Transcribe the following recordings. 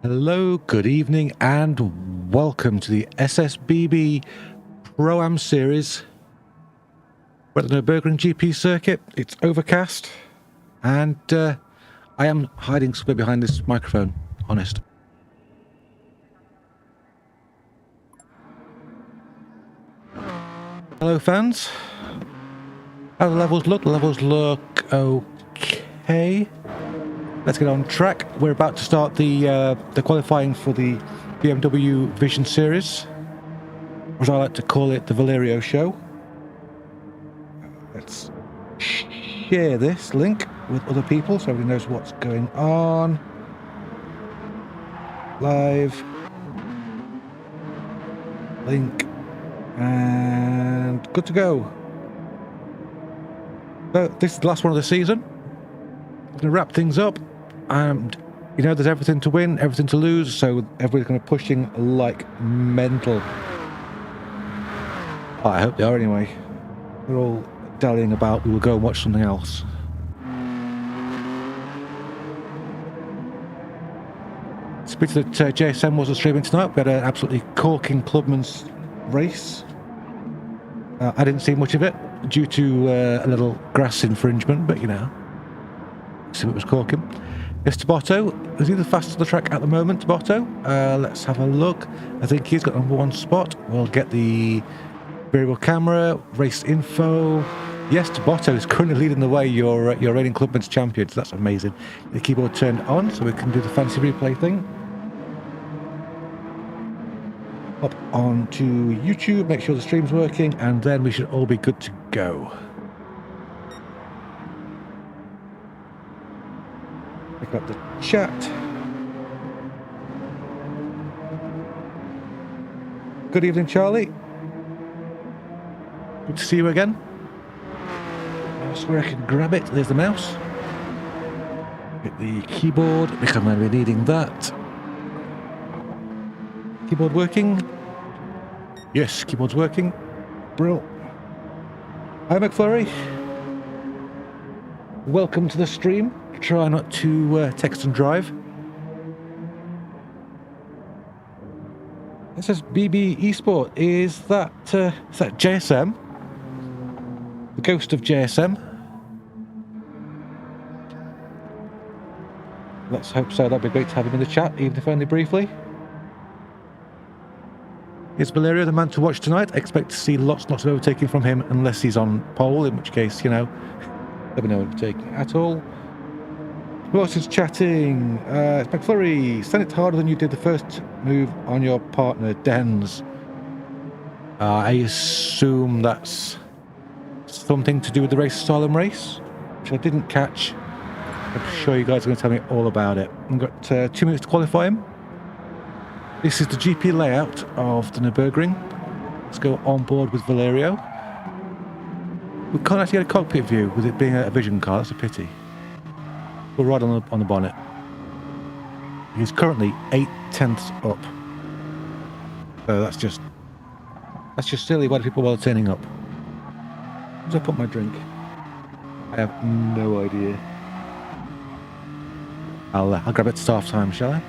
Hello, good evening, and welcome to the SSBB Pro-Am Series. We're at the Nurburgring GP circuit. It's overcast, and I am hiding somewhere behind this microphone, honest. Hello, fans. How do the levels look? The levels look okay. Let's get on track. We're about to start the qualifying for the BMW Vision Series, as I like to call it, the Valerio Show. Let's share this link with other people so everybody knows what's going on. Live. Link. And good to go. So this is the last one of the season. We're going to wrap things up. And, you know, there's everything to win, everything to lose, so everybody's going to be pushing like mental. Well, I hope they are anyway. They're all dallying about. We will go and watch something else. It's pity that JSM wasn't streaming tonight. We had an absolutely corking clubman's race. I didn't see much of it due to a little grass infringement, but, you know, see what was corking. It's Tabotto. Is he the fastest on the track at the moment, Tabotto? Let's have a look. I think he's got number one spot. We'll get the variable camera, race info. Yes, Tabotto is currently leading the way. Your reigning clubman's champion. So that's amazing. The keyboard turned on so we can do the fancy replay thing. Up onto YouTube, make sure the stream's working, and then we should all be good to go. Pick up the chat. Good evening, Charlie. Good to see you again. That's where I can grab it. There's the mouse. Get the keyboard, because I'm going to be needing that. Keyboard working? Yes, keyboard's working. Brill. Hi, McFlurry. Welcome to the stream. Try not to text and drive. It says SSBB E-Sport. Is that JSM? The ghost of JSM? Let's hope so. That'd be great to have him in the chat, even if only briefly. Is Valerio the man to watch tonight? I expect to see lots of overtaking from him, unless he's on pole, in which case, you know, there'll be no overtaking at all. Who else is chatting? It's McFlurry. Send it harder than you did the first move on your partner, Dens. I assume that's something to do with the race Asylum race, which I didn't catch. I'm sure you guys are going to tell me all about it. I've got 2 minutes to qualify him. This is the GP layout of the Nurburgring. Let's go on board with Valerio. We can't actually get a cockpit view with it being a vision car. That's a pity. We're right on the bonnet. He's currently 8/10 up. So that's just silly. Why do people bother turning up? Where did I put my drink? I have no idea. I'll grab it at start time, shall I?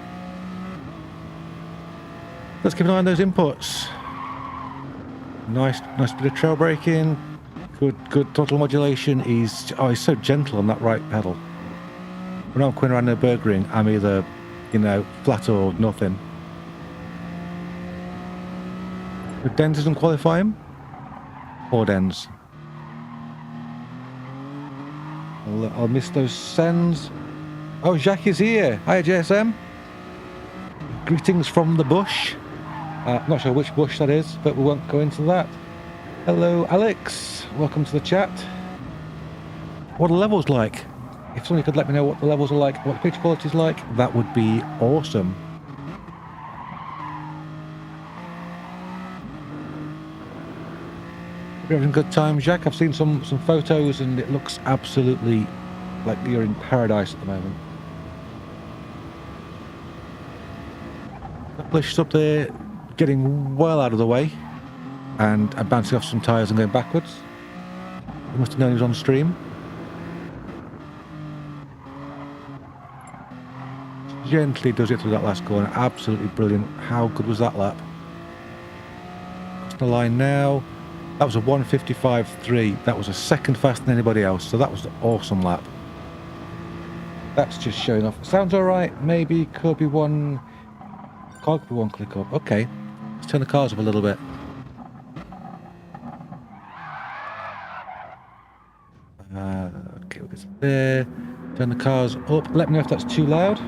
Let's keep an eye on those inputs. Nice bit of trail braking. Good throttle modulation. He's so gentle on that right pedal. When I'm going around Nurburgring, I'm either, you know, flat or nothing. If Dens doesn't qualify him, or Dens. I'll miss those sends. Oh, Jacques is here. Hi, JSM. Greetings from the bush. Not sure which bush that is, but we won't go into that. Hello, Alex. Welcome to the chat. What are the levels like? If somebody could let me know what the levels are like, what the pitch quality is like, that would be awesome. Hope you're having a good time, Jacques. I've seen some photos and it looks absolutely like you're in paradise at the moment. Published up there, getting well out of the way, and bouncing off some tyres and going backwards. You must have known he was on stream. gently does it through that last corner. Absolutely brilliant. How good was that lap? Across the line now. That was a 1:55.3. That was a second faster than anybody else. So that was an awesome lap. That's just showing off. Sounds alright. Maybe could be one. Could be one click up. Okay. Let's turn the cars up a little bit. Okay, we'll get there. Turn the cars up. Let me know if that's too loud.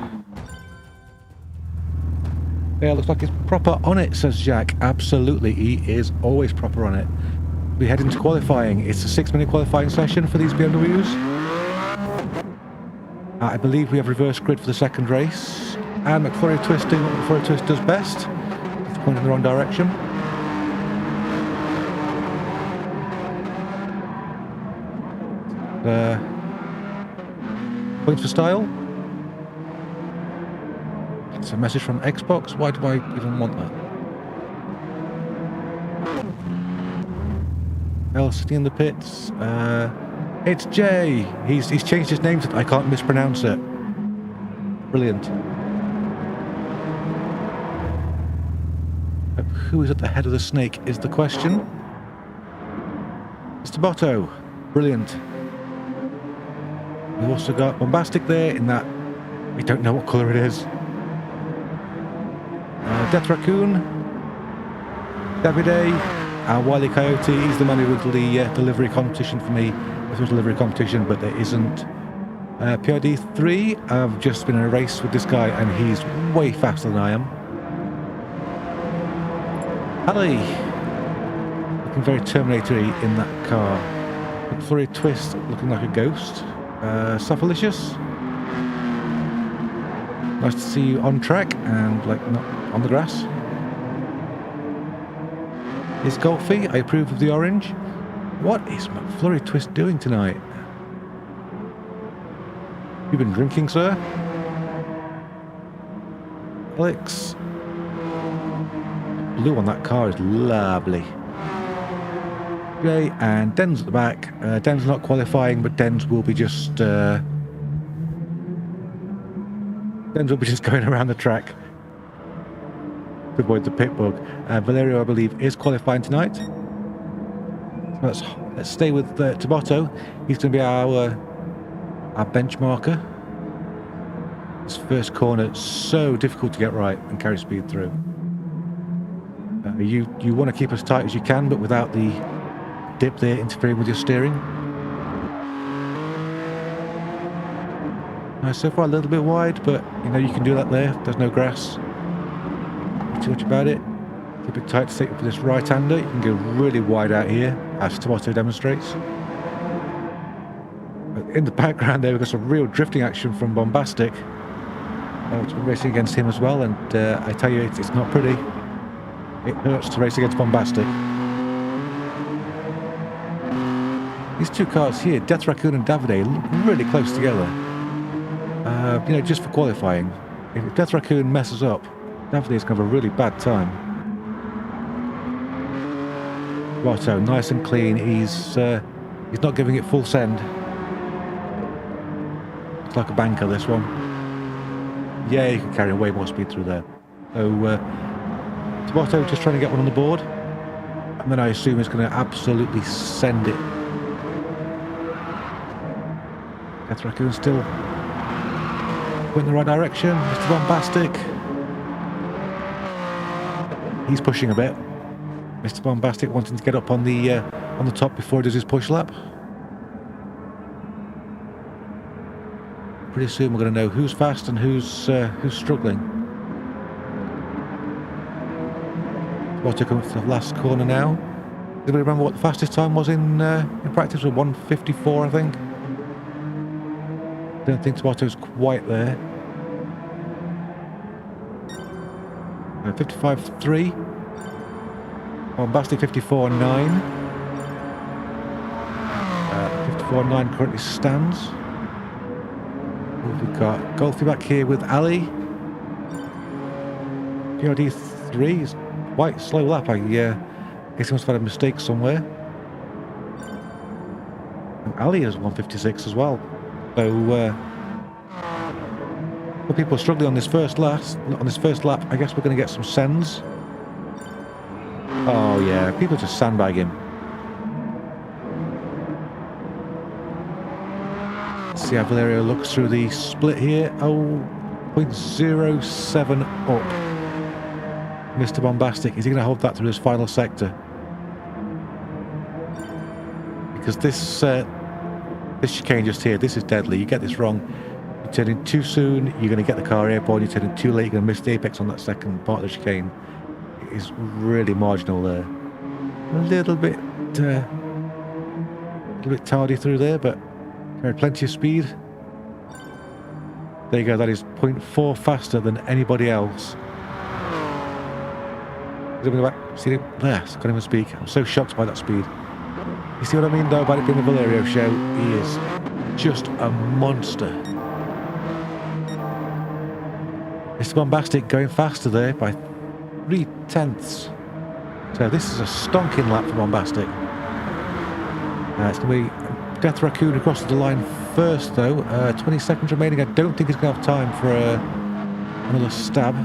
Yeah, looks like it's proper on it, says Jack. Absolutely, he is always proper on it. We head into qualifying. It's a 6-minute qualifying session for these BMWs. I believe we have reverse grid for the second race. And McFlurry Twist doing what McFlurry Twist does best. It's pointing in the wrong direction. Points for style. It's a message from Xbox. Why do I even want that? El sitting in the pits. It's Jay. He's changed his name so I can't mispronounce it. Brilliant. Who is at the head of the snake is the question. Mr. Botto. Brilliant. We've also got Bombastic there in that we don't know what colour it is. Death Raccoon. Davide. Wile E. Coyote. He's the man who will do the delivery competition for me. If there's a delivery competition, but there isn't. PRD3. I've just been in a race with this guy and he's way faster than I am. Ali. Looking very Terminator-y in that car. McFlurry Twist looking like a ghost. Suffalicious. Nice to see you on track and like not on the grass. Is Golfy? I approve of the orange. What is McFlurry Twist doing tonight? You've been drinking, sir? Alex. Blue on that car is lovely. Okay, and Den's at the back. Den's not qualifying, but Den's will be just going around the track to avoid the pit bug. Valerio, I believe, is qualifying tonight. So let's stay with Tabotto. He's going to be our benchmarker. This first corner is so difficult to get right and carry speed through. You want to keep as tight as you can, but without the dip there interfering with your steering. So far a little bit wide, but you know you can do that there. There's no grass. Not too much about it. Keep it tight to take for this right-hander. You can go really wide out here, as Tabotto demonstrates. In the background there, we've got some real drifting action from Bombastic. It's been racing against him as well, and I tell you, it's not pretty. It hurts to race against Bombastic. These two cars here, Death Raccoon and Davide, look really close together. You know, just for qualifying. If Death Raccoon messes up, Davide's going to have a really bad time. Righto, nice and clean. He's not giving it full send. It's like a banker, this one. Yeah, you can carry way more speed through there. So, Tabotto just trying to get one on the board. And then I assume he's going to absolutely send it. Death Raccoon still going in the right direction. Mr. Bombastic. He's pushing a bit. Mr. Bombastic wanting to get up on the top before he does his push lap. Pretty soon we're going to know who's fast and who's struggling. Water coming to the last corner now. Anybody remember what the fastest time was in practice? It was 1:54, I think. Don't think Tabotto's quite there. 55.3. Bombastic 54.9. 54.9 currently stands. We've got Golfy back here with Ali. PRD3 is quite slow lap. I guess he must have had a mistake somewhere. And Ali is 156 as well. So For people struggling on this first lap, I guess we're going to get some sends. Oh yeah, people just sandbag him. Let's see how Valerio looks through the split here. Oh, 0.07 up. Mr. Bombastic, is he going to hold that through his final sector? Because this chicane just here, this is deadly. You get this wrong, you turn in too soon, you're going to get the car airborne. You turn in too late, you're going to miss the apex on that second part of the chicane. It is really marginal there. A little bit tardy through there, but carried plenty of speed. There you go, that is 0.4 faster than anybody else. See him? There, can't even speak. I'm so shocked by that speed. You see what I mean though about it being a Valerio show? He is just a monster. Mr. Bombastic going faster there by 0.3. So this is a stonking lap for Bombastic. It's going to be Death Raccoon across the line first though. 20 seconds remaining. I don't think he's going to have time for another stab.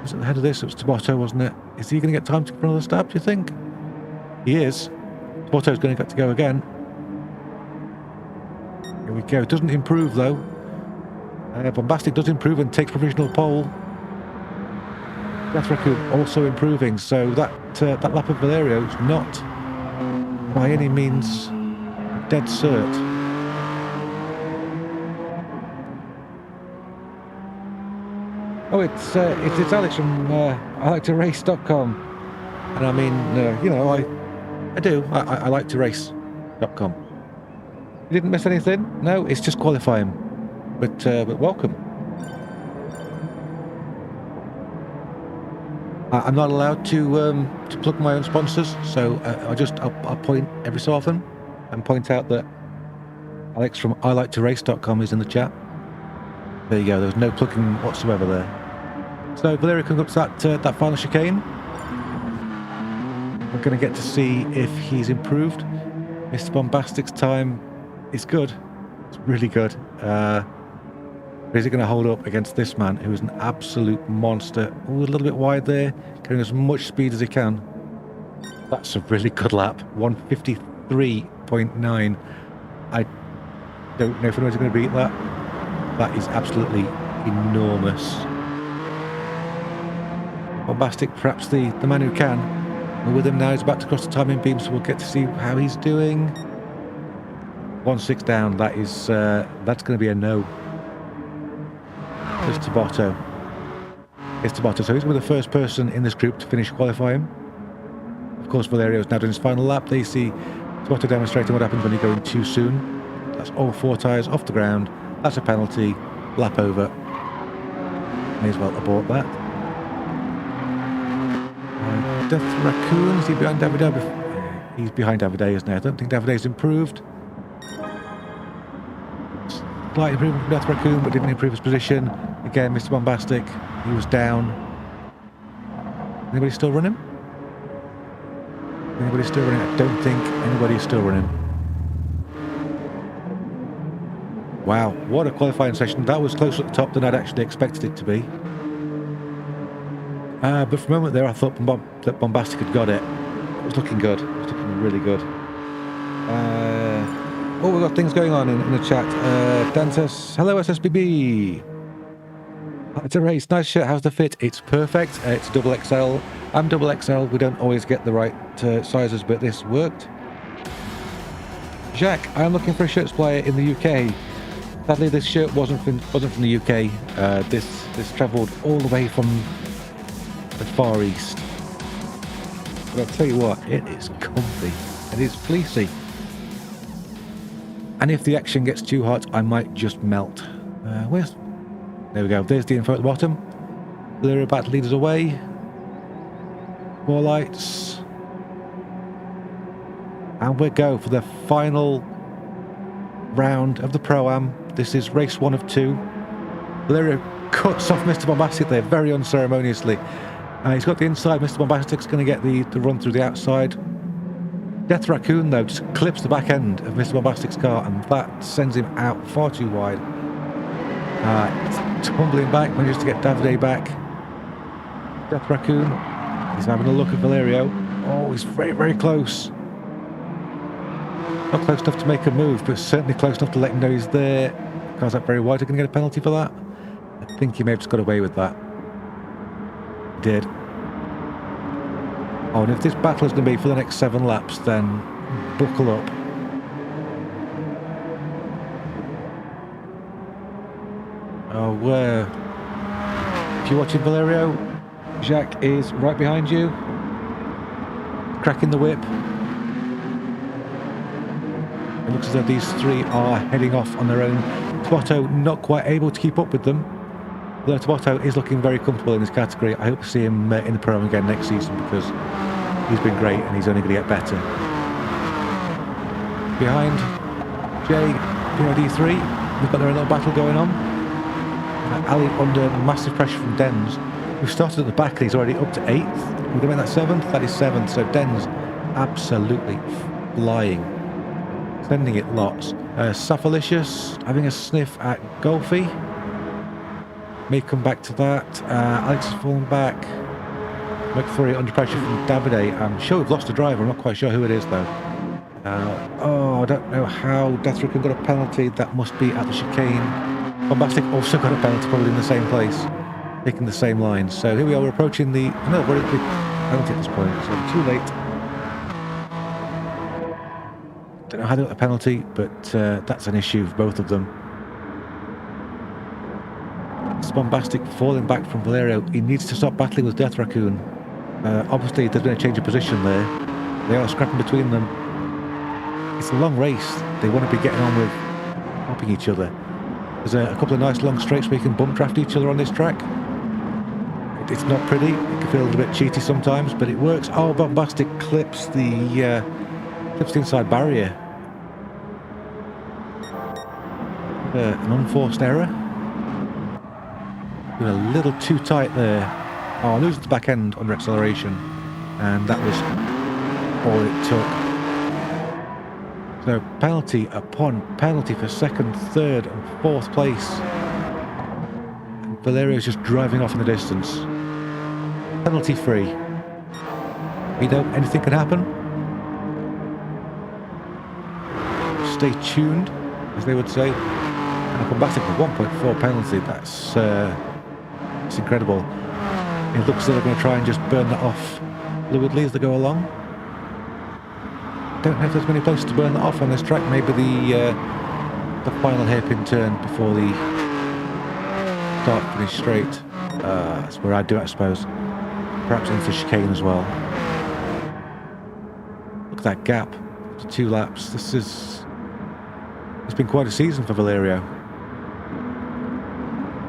Was at the head of this? It was Tabotto, wasn't it? Is he going to get time for another stab, do you think? He is. Tabotto's going to get to go again. Here we go. It doesn't improve though. Bombastic does improve and takes provisional pole. Death Raccoon also improving, so that lap of Valerio is not by any means dead cert. Oh, it's Alex from ILikeToRace.com, and I mean, you know, I LikeToRace.com. You didn't miss anything? No, it's just qualifying, but welcome. I'm not allowed to plug my own sponsors, so I'll point every so often and point out that Alex from ILikeToRace.com is in the chat. There you go. There was no plugging whatsoever there. So Valerio comes up to that final chicane. We're going to get to see if he's improved. Mr. Bombastic's time is good. It's really good. Is it going to hold up against this man who is an absolute monster? Ooh, a little bit wide there, carrying as much speed as he can. That's a really good lap. 153.9. I don't know if anyone's going to beat that. That is absolutely enormous. Bombastic, perhaps the man who can. We're with him now. He's about to cross the timing beam, so we'll get to see how he's doing. 1.6 down. That is that's going to be a no. It's Tabotto. It's Tabotto. So he's going to be the first person in this group to finish qualifying. Of course, Valerio's now doing his final lap. They see Tabotto demonstrating what happens when you go in too soon. That's all 4 tyres off the ground. That's a penalty. Lap over. May as well abort that. Death Raccoon, is he behind Davide? He's behind Davide, isn't he? I don't think Davide's improved. Slight improvement from Death Raccoon, but didn't improve his position. Again, Mr. Bombastic, he was down. Anybody still running? Anybody still running? I don't think anybody is still running. Wow, what a qualifying session. That was closer at the top than I'd actually expected it to be. But for a moment there, I thought that Bombastic had got it. It was looking good. It was looking really good. Oh, we've got things going on in the chat. Dan says, hello SSBB. It's a race. Nice shirt. How's the fit? It's perfect. It's double XL. I'm double XL. We don't always get the right sizes, but this worked. Jacques, I'm looking for a shirt supplier in the UK. Sadly, this shirt wasn't from the UK. This travelled all the way from the Far East. But I'll tell you what, it is comfy. It is fleecy. And if the action gets too hot, I might just melt. There we go. There's the info at the bottom. They're about to lead us away. 4 lights. And we go for the final round of the Pro-Am. This is race 1 of 2. Valerio cuts off Mr. Bombastic there very unceremoniously. He's got the inside. Mr. Bombastic's going to get the run through the outside. Death Raccoon, though, just clips the back end of Mr. Bombastic's car, and that sends him out far too wide. It's tumbling back, manages to get Davide back. Death Raccoon, he's having a look at Valerio. Oh, he's very, very close. Not close enough to make a move, but certainly close enough to let him know he's there. Cars up very wide. Are going to get a penalty for that? I think he may have just got away with that. He did. Oh, and if this battle is going to be for the next 7 laps, then buckle up. Oh, if you're watching Valerio, Jacques is right behind you, cracking the whip. It looks as though these 3 are heading off on their own. Tabotto not quite able to keep up with them. Although Tabotto is looking very comfortable in this category. I hope to see him in the program again next season because he's been great and he's only going to get better. Behind Jay, PID3, we've got their little battle going on. Ali under massive pressure from Dens, who started at the back and he's already up to 8th. Would they make that 7th? That is 7th. So Dens absolutely flying. Sending it lots. Safalicious having a sniff at Golfy. May come back to that. Alex is falling back. McFlurry under pressure from Davide. I'm sure we've lost a driver. I'm not quite sure who it is though. I don't know how Death Raccoon got a penalty. That must be at the chicane. Bombastic also got a penalty, probably in the same place, taking the same line. So here we are, we're approaching the... No, we're at the penalty at this point, so too late. Don't know how they got the penalty, but that's an issue for both of them. It's Bombastic falling back from Valerio. He needs to stop battling with Death Raccoon. Obviously, there's been a change of position there. They are scrapping between them. It's a long race. They want to be getting on with helping each other. There's a couple of nice long straights where you can bump draft each other on this track. It's not pretty. It can feel a little bit cheaty sometimes, but it works. Oh, Bombastic clips the inside barrier. An unforced error. Been a little too tight there. Oh, losing the back end under acceleration, and that was all it took. So penalty upon penalty for 2nd, 3rd and 4th place. And Valerio's just driving off in the distance. Penalty free. You know, anything can happen. Stay tuned, as they would say. And a Bombastic for 1.4 penalty. That's incredible. It looks as though they're going to try and just burn that off fluidly as they go along. Don't know if there's many places to burn that off on this track. Maybe the final hairpin turn before the start finish straight. That's where I'd do it, I suppose. Perhaps into chicane as well. Look at that gap to 2 laps. It's been quite a season for Valerio.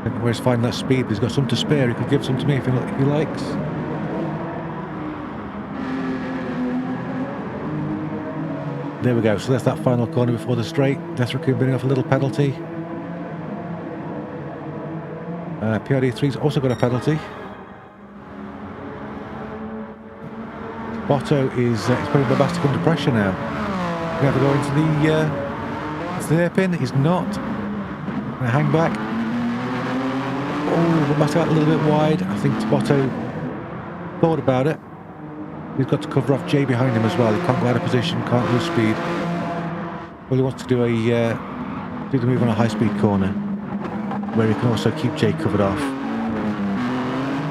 I don't know where he's finding that speed, but he's got some to spare. He could give some to me if he likes. There we go, so that's that final corner before the straight. Death Raccoon bringing off a little penalty. PRD3's also got a penalty. Botto is putting Bombastic under pressure now. We have to go into the hairpin. He's not. Gonna hang back. Oh, Bombastic out a little bit wide. I think Botto thought about it. He's got to cover off Jay behind him as well. He can't go out of position, can't lose speed. Well, he wants to do the move on a high-speed corner, where he can also keep Jay covered off.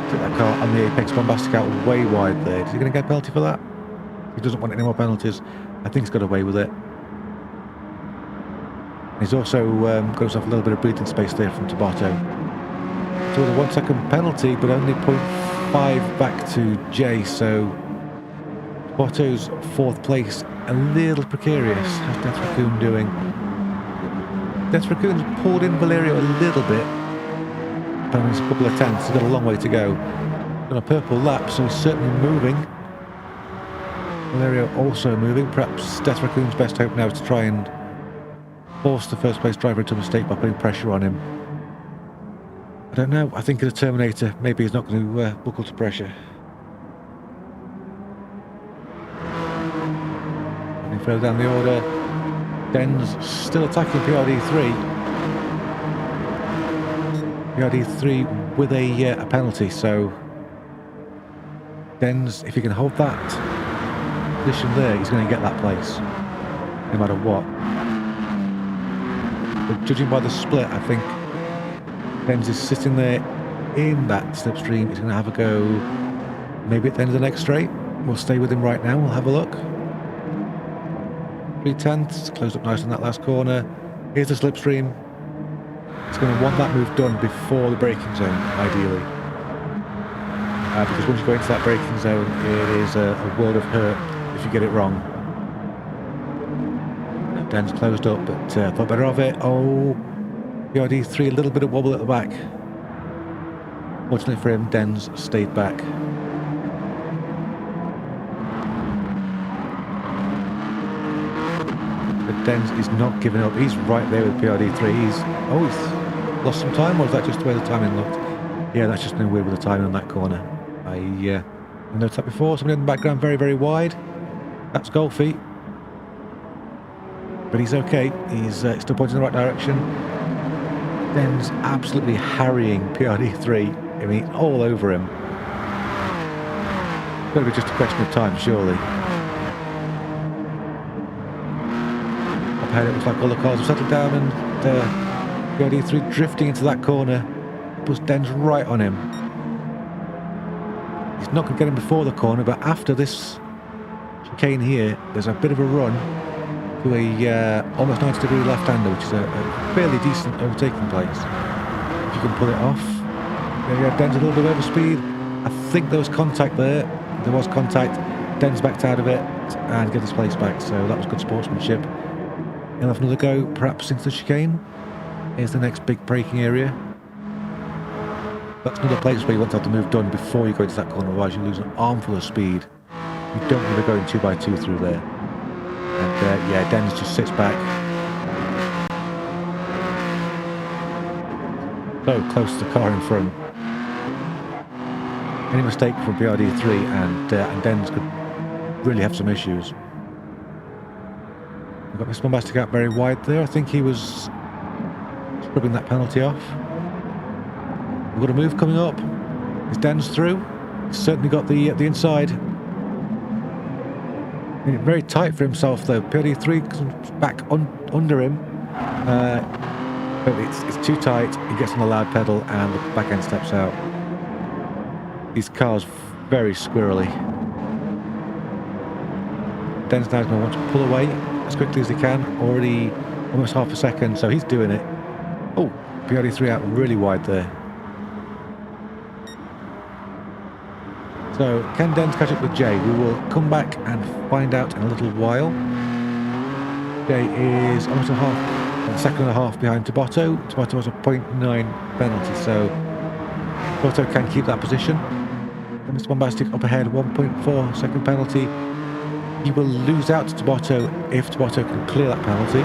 Took that car on the apex. Bombastic out way wide there. Is he going to get a penalty for that? He doesn't want any more penalties. I think he's got away with it. He's also got himself a little bit of breathing space there from Tabotto. So with a 1 second penalty, but only 0.5 back to Jay, so Botto's 4th place, a little precarious. How's Death Raccoon doing? Death Raccoon's pulled in Valerio a little bit. But it's a couple of tenths, he's got a long way to go. Got a purple lap, so he's certainly moving. Valerio also moving. Perhaps Death Raccoon's best hope now is to try and force the 1st place driver into a mistake by putting pressure on him. I don't know, I think in a Terminator, maybe he's not going to buckle to pressure. Further down the order, Den's still attacking PRD3. PRD3 with a penalty, so Dens, if he can hold that position there, he's going to get that place, no matter what. But judging by the split, I think Dens is sitting there in that slipstream. He's going to have a go maybe at the end of the next straight. We'll stay with him right now. We'll have a look. 3/10, closed up nice on that last corner. Here's the slipstream. He's going to want that move done before the braking zone, ideally. Because once you go into that braking zone, it is a world of hurt if you get it wrong. Den's closed up, but thought better of it. Oh, PRD3, a little bit of wobble at the back. Fortunately for him, Den's stayed back. But Dens is not giving up. He's right there with PRD3. He's lost some time, or is that just the way the timing looked? Yeah, that's just been weird with the timing on that corner. I noticed that before. Somebody in the background very, very wide. That's Golfy. But he's okay. He's still pointing in the right direction. Dens absolutely harrying PRD3. I mean, all over him. It's got to be just a question of time, surely. Up ahead, it looks like all the cars have settled down, and PRD3 drifting into that corner. Puts Dens right on him. He's not going to get him before the corner, but after this chicane here, there's a bit of a run to a almost 90-degree left-hander, which is a fairly decent overtaking place. If you can pull it off. Yeah, Dens a little bit over speed. I think there was contact there. There was contact. Dens backed out of it and get his place back, so that was good sportsmanship. He'll have another go, perhaps into the chicane. Here's the next big braking area. That's another place where you want to have the move done before you go into that corner, otherwise you lose an armful of speed. You don't want to be going 2x2 through there. And yeah, Dens just sits back. So close to the car in front. Any mistake from PRD3 and Dens could really have some issues. We've got Mr. Bombastic out very wide there. I think he was scrubbing that penalty off. We've got a move coming up. Is Dens through? He's certainly got the inside. Made it very tight for himself though. PRD3 comes back under him. But it's too tight. He gets on the loud pedal and the back end steps out. These cars very squirrely. Dens now is going to want to pull away as quickly as he can. Already almost half a second, so he's doing it. Oh, PRD3 out really wide there. So, can Dens catch up with Jay? We will come back and find out in a little while. Jay is almost a second and a half behind Tabotto. Tabotto has a 0.9 penalty, so Tabotto can keep that position. And Mr. Bombastic up ahead, 1.4 second penalty. He will lose out to Tabotto if Tabotto can clear that penalty.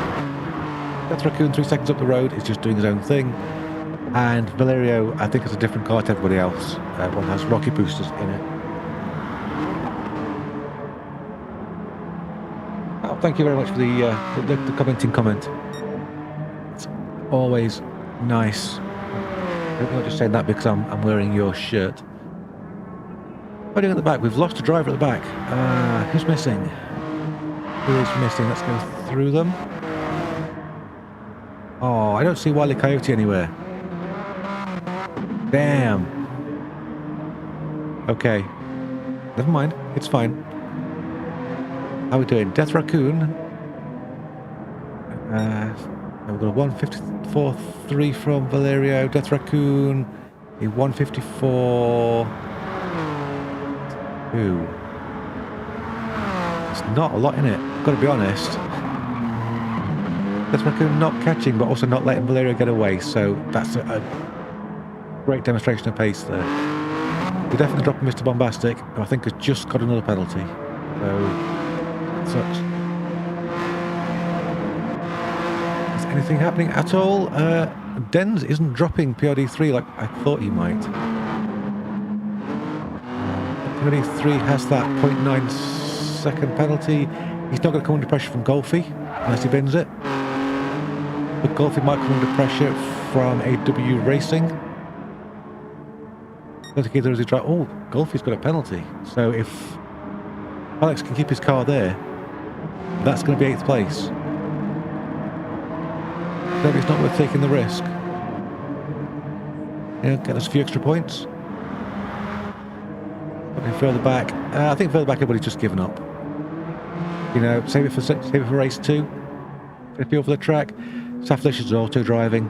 Death Raccoon 3 seconds up the road is just doing his own thing. And Valerio, I think, is a different car to everybody else. One has rocket boosters in it. Oh, thank you very much for the commenting comment. It's always nice. I'm not just saying that because I'm wearing your shirt. Heading at the back, we've lost a driver at the back. Who's missing? Who is missing? Let's go through them. Oh, I don't see Wile E. Coyote anywhere. Damn. Okay. Never mind. It's fine. How are we doing? Death Raccoon. We've got a 154.3 from Valerio. Death Raccoon. A 154. Ooh. There's not a lot in it. I've got to be honest. Death Raccoon not catching, but also not letting Valerio get away. So that's a great demonstration of pace there. We're definitely dropping Mr. Bombastic, who I think has just got another penalty. So, that sucks. Is anything happening at all? Dens isn't dropping PRD3 like I thought he might. PRD3 has that 0.9 second penalty. He's not going to come under pressure from Golfy, unless he bins it. But Golfy might come under pressure from AW Racing. I don't think either is he drive. Oh, Golfy's got a penalty. So if Alex can keep his car there, that's going to be 8th place. Maybe it's not worth taking the risk. Yeah, get us a few extra points. Looking further back. I think further back everybody's just given up. You know, save it for race 2. If you're for the track. Saflish is auto driving.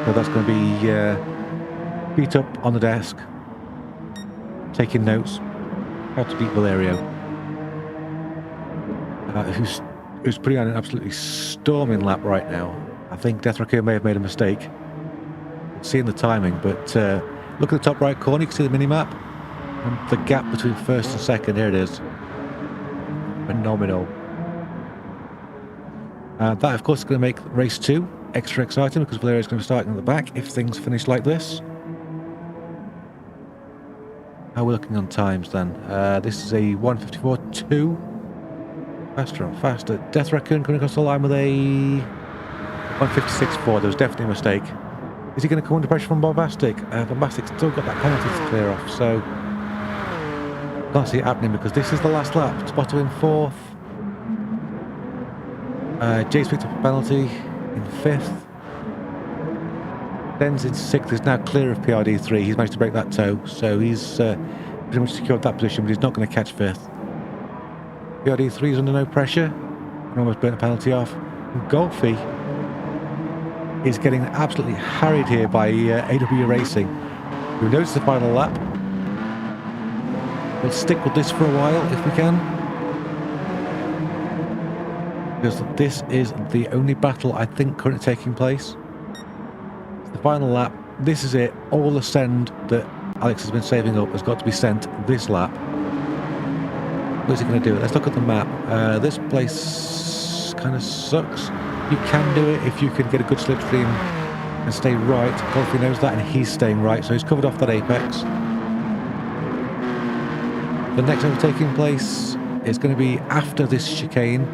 So that's going to be beat up on the desk. Taking notes. How to beat Valerio. Who's putting on an absolutely storming lap right now. I think Death Raccoon may have made a mistake. Seeing the timing, but look at the top right corner, you can see the mini-map. And the gap between first and second, here it is. Phenomenal. That, of course, is going to make race 2 extra exciting because Valerio is going to be starting at the back if things finish like this. How are we looking on times then? This is a 1:54.2. Faster and faster. Death Raccoon coming across the line with a 1:56.4. There was definitely a mistake. Is he going to come under pressure from Bombastic? Bombastic's still got that penalty to clear off, so can't see it happening because this is the last lap. Spotto in 4th. Jay's picked up a penalty in 5th. Den's in 6th. He's now clear of PRD3. He's managed to break that toe, so he's pretty much secured that position, but he's not going to catch 5th. PRD3 is under no pressure. And almost burnt a penalty off. And Golfy is getting absolutely harried here by AW Racing. We've noticed the final lap. We'll stick with this for a while if we can. Because this is the only battle I think currently taking place. It's the final lap. This is it. All the send that Alex has been saving up has got to be sent this lap. Where's he going to do it? Let's look at the map. This place kind of sucks. You can do it if you can get a good slipstream and stay right. Golfy knows that and he's staying right, so he's covered off that apex. The next overtaking place is going to be after this chicane.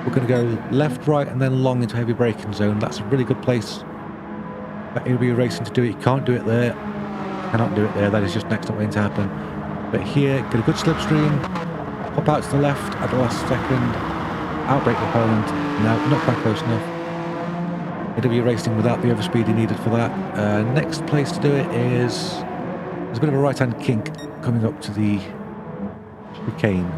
We're going to go left, right and then long into heavy braking zone. That's a really good place for AW Racing to do it. You can't do it there. Cannot do it there. That is just next up waiting to happen. But here, get a good slipstream. Pop out to the left at the last second. Outbrake the opponent. No, not quite close enough. AW Racing without the overspeed he needed for that. Next place to do it is... There's a bit of a right-hand kink coming up to the chicane.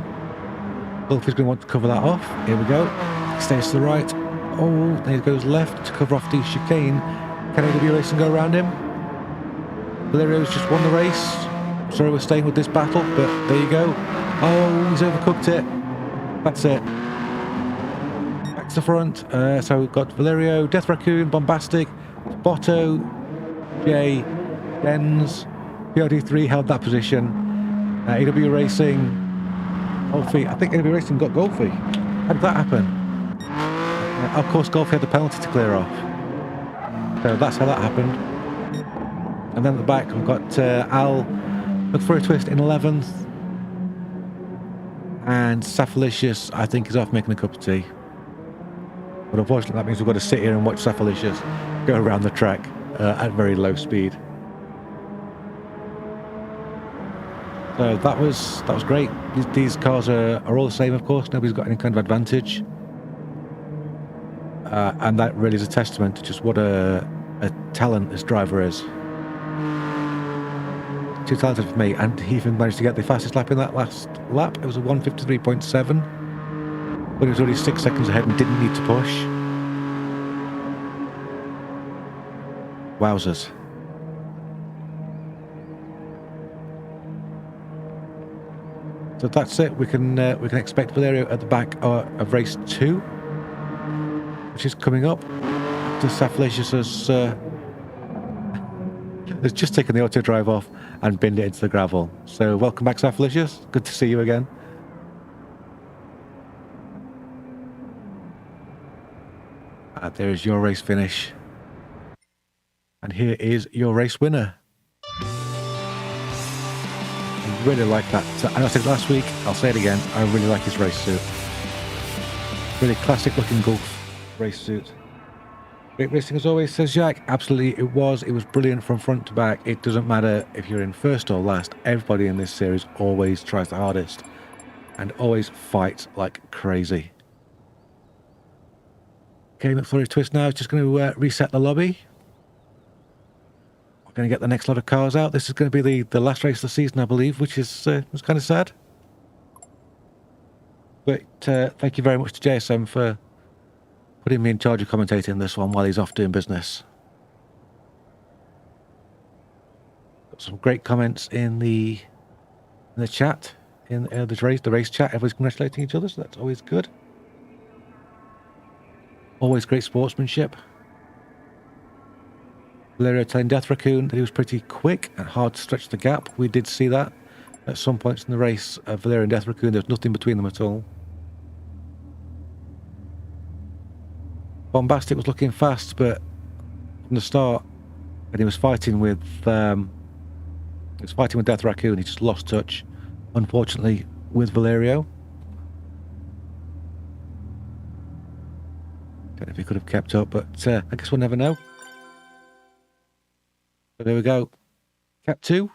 Wolfie's going to want to cover that off. Here we go. He stays to the right. Oh, then he goes left to cover off the chicane. Can AW Racing go around him? Valerio's just won the race. Sorry we're staying with this battle, but there you go. Oh, he's overcooked it. That's it. Back to the front. So we've got Valerio, Death Raccoon, Bombastic, Spotto, Jay, Dens, PRD3 held that position. AW Racing, Golfy. I think AW Racing got Golfy. How did that happen? Of course, Golfy had the penalty to clear off. So that's how that happened. And then at the back, we've got Al, look for a twist in 11th. And Safalicious, I think, is off making a cup of tea. But unfortunately, that means we've got to sit here and watch Safalicious go around the track at very low speed. So that was great. These cars are all the same, of course. Nobody's got any kind of advantage. And that really is a testament to just what a talent this driver is. Too talented for me, and he even managed to get the fastest lap in that last lap. It was a 1:53.7, but he was already 6 seconds ahead and didn't need to push. Wowzers. So that's it. We can expect Valerio at the back of race 2, which is coming up. After Safalicious has just taken the auto drive off and binned it into the gravel. So welcome back, Safalicious. Good to see you again. There is your race finish. And here is your race winner. I really like that. I said it last week, I'll say it again. I really like his race suit. Really classic looking Golf race suit. Great racing as always, says Jack. Absolutely, it was. It was brilliant from front to back. It doesn't matter if you're in first or last. Everybody in this series always tries the hardest and always fights like crazy. Okay, McFlurry Twist now is just going to reset the lobby. We're going to get the next lot of cars out. This is going to be the last race of the season, I believe, which is was kind of sad. But thank you very much to JSM for putting me in charge of commentating this one while he's off doing business. Got some great comments in the chat, in the race chat. Everybody's congratulating each other, so that's always good. Always great sportsmanship. Valerio telling Death Raccoon that he was pretty quick and hard to stretch the gap. We did see that at some points in the race. Valerio and Death Raccoon, there was nothing between them at all. Bombastic was looking fast, but from the start, when he was fighting with Death Raccoon, he just lost touch, unfortunately, with Valerio. Don't know if he could have kept up, but I guess we'll never know. So there we go. Cap 2.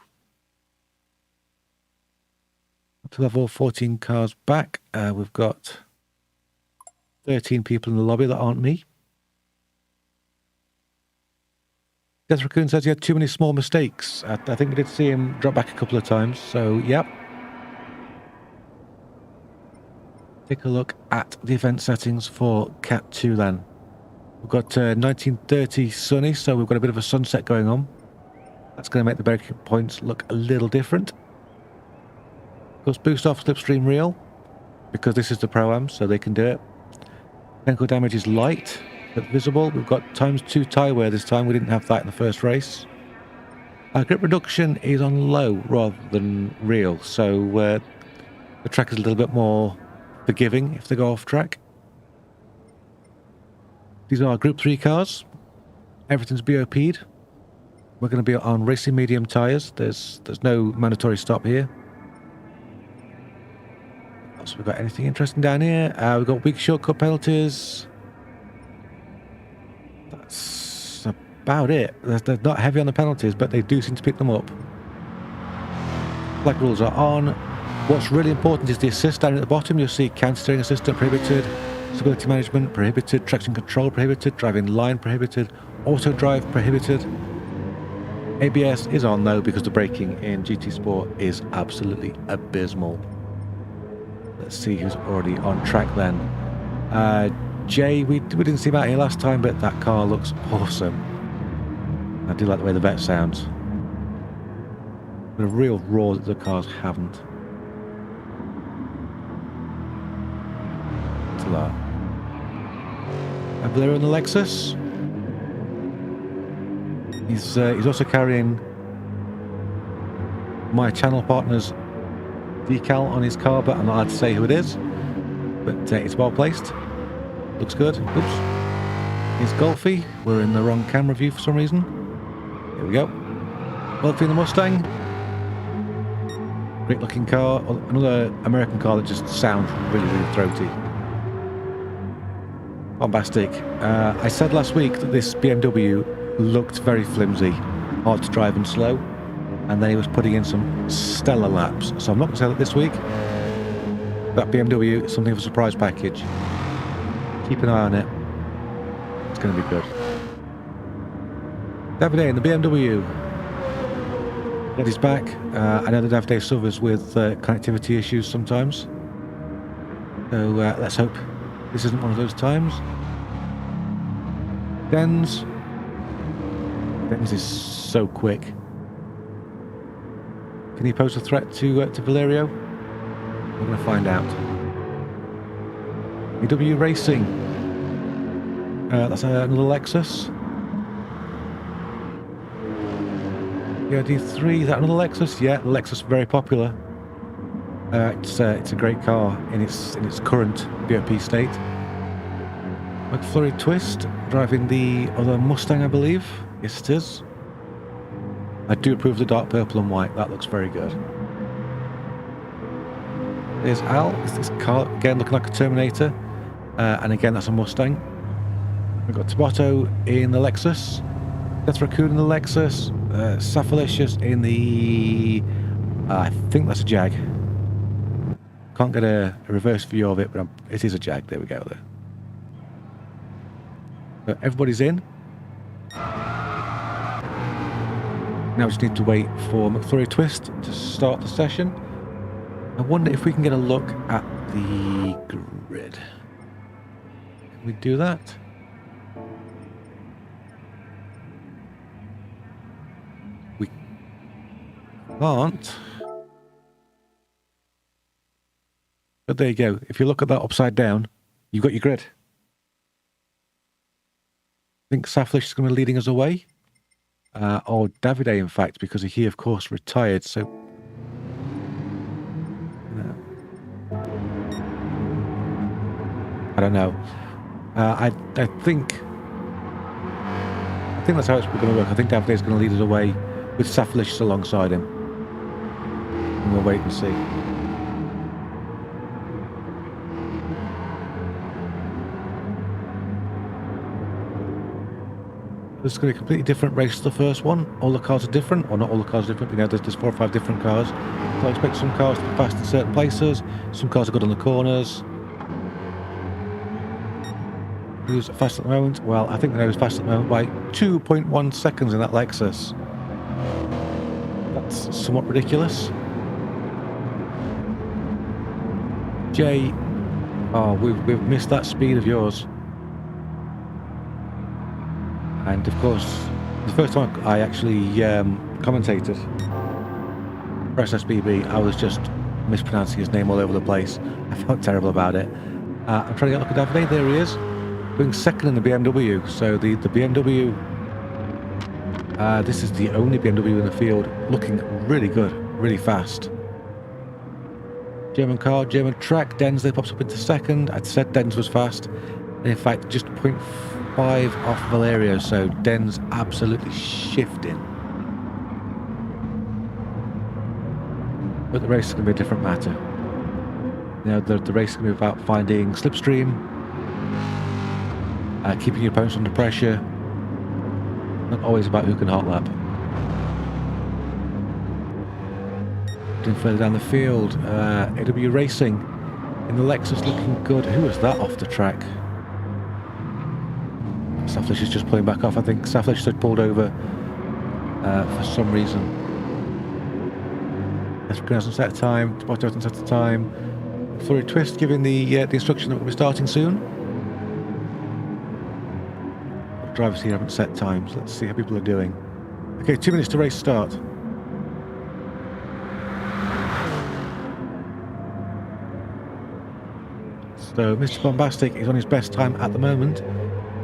Up to level 14 cars back. We've got 13 people in the lobby that aren't me. Death Raccoon says he had too many small mistakes. I think we did see him drop back a couple of times, so yep. Take a look at the event settings for Cat 2 then. We've got 1930 sunny, so we've got a bit of a sunset going on. That's going to make the braking points look a little different. Of course, boost off, slipstream real, because this is the Pro-Am, so they can do it. Technical damage is light, but visible. We've got ×2 tyre wear this time. We didn't have that in the first race. Grip reduction is on low rather than real, so the track is a little bit more forgiving if they go off track. These are our Group 3 cars. Everything's BOP'd. We're going to be on racing medium tyres. There's no mandatory stop here. So we've got anything interesting down here? We've got weak shortcut penalties. That's about it. They're not heavy on the penalties, but they do seem to pick them up. Flag rules are on. What's really important is the assist down at the bottom. You'll see can steering assistant prohibited, stability management prohibited, traction control prohibited, driving line prohibited, auto drive prohibited. ABS is on though because the braking in GT Sport is absolutely abysmal. Let's see who's already on track then. Jay, we didn't see him out here last time, but that car looks awesome. I do like the way the vet sounds. The real roar that the cars haven't. What's that? A Valerio in the Lexus. He's also carrying my channel partner's decal on his car, but I'm not allowed to say who it is. But it's well placed. Looks good. Oops. Here's Golfy. We're in the wrong camera view for some reason. Here we go. Golfy in the Mustang. Great looking car. Another American car that just sounds really, really throaty. Bombastic. I said last week that this BMW looked very flimsy, hard to drive and slow, and then he was putting in some stellar laps. So I'm not going to say that this week. That BMW is something of a surprise package. Keep an eye on it. It's going to be good. Davide in the BMW. Eddie's back. I know that Davide suffers with connectivity issues sometimes. So let's hope this isn't one of those times. Denz is so quick. Can he pose a threat to Valerio? We're going to find out. VW Racing. That's another Lexus. Yeah, D3, is that another Lexus? Yeah, the Lexus very popular. It's a great car in its current BOP state. McFlurry Twist, driving the other Mustang, I believe. Yes, it is. I do approve the dark purple and white. That looks very good. There's Al. This car, again, looking like a Terminator. And again, that's a Mustang. We've got Tomato in the Lexus, Death Raccoon in the Lexus, Safalicious in the... I think that's a Jag. Can't get a reverse view of it, but it is a Jag. There we go. There. So everybody's in. Now we just need to wait for McFlurry Twist to start the session. I wonder if we can get a look at the grid. Can we do that? We can't. But there you go. If you look at that upside down, you've got your grid. I think Saflish is going to be leading us away. Or Davide, in fact, because he, of course, retired. So, I don't know. I think that's how it's going to work. I think Davide is going to lead us away with Saflish alongside him. And we'll wait and see. This is going to be a completely different race to the first one. All the cars are different, or not all the cars are different. You know, there's 4 or 5 different cars. So I expect some cars to be fast in certain places. Some cars are good on the corners. Who's fast at the moment? Well, I think Renault's fast at the moment by 2.1 seconds in that Lexus. That's somewhat ridiculous. Jay, oh, we've missed that speed of yours. And of course, the first time I actually commentated for SSBB, I was just mispronouncing his name all over the place. I felt terrible about it. I'm trying to get a look at Davide. There he is, doing second in the BMW. So the BMW, this is the only BMW in the field, looking really good, really fast. German car, German track. Densley pops up into second. I'd said Dens was fast. And in fact, just 0.5 off Valerio, so Den's absolutely shifting. But the race is going to be a different matter. You know, the race is going to be about finding slipstream, keeping your opponents under pressure, not always about who can hot lap. Getting further down the field, AW Racing in the Lexus looking good. Who was that off the track? Saflish is just pulling back off. I think Saflish had pulled over for some reason. Espricon hasn't set a time. Tomato hasn't set a time. Flurry Twist giving the instruction that we'll be starting soon. The drivers here haven't set times. Let's see how people are doing. Okay, 2 minutes to race start. So Mr. Bombastic is on his best time at the moment.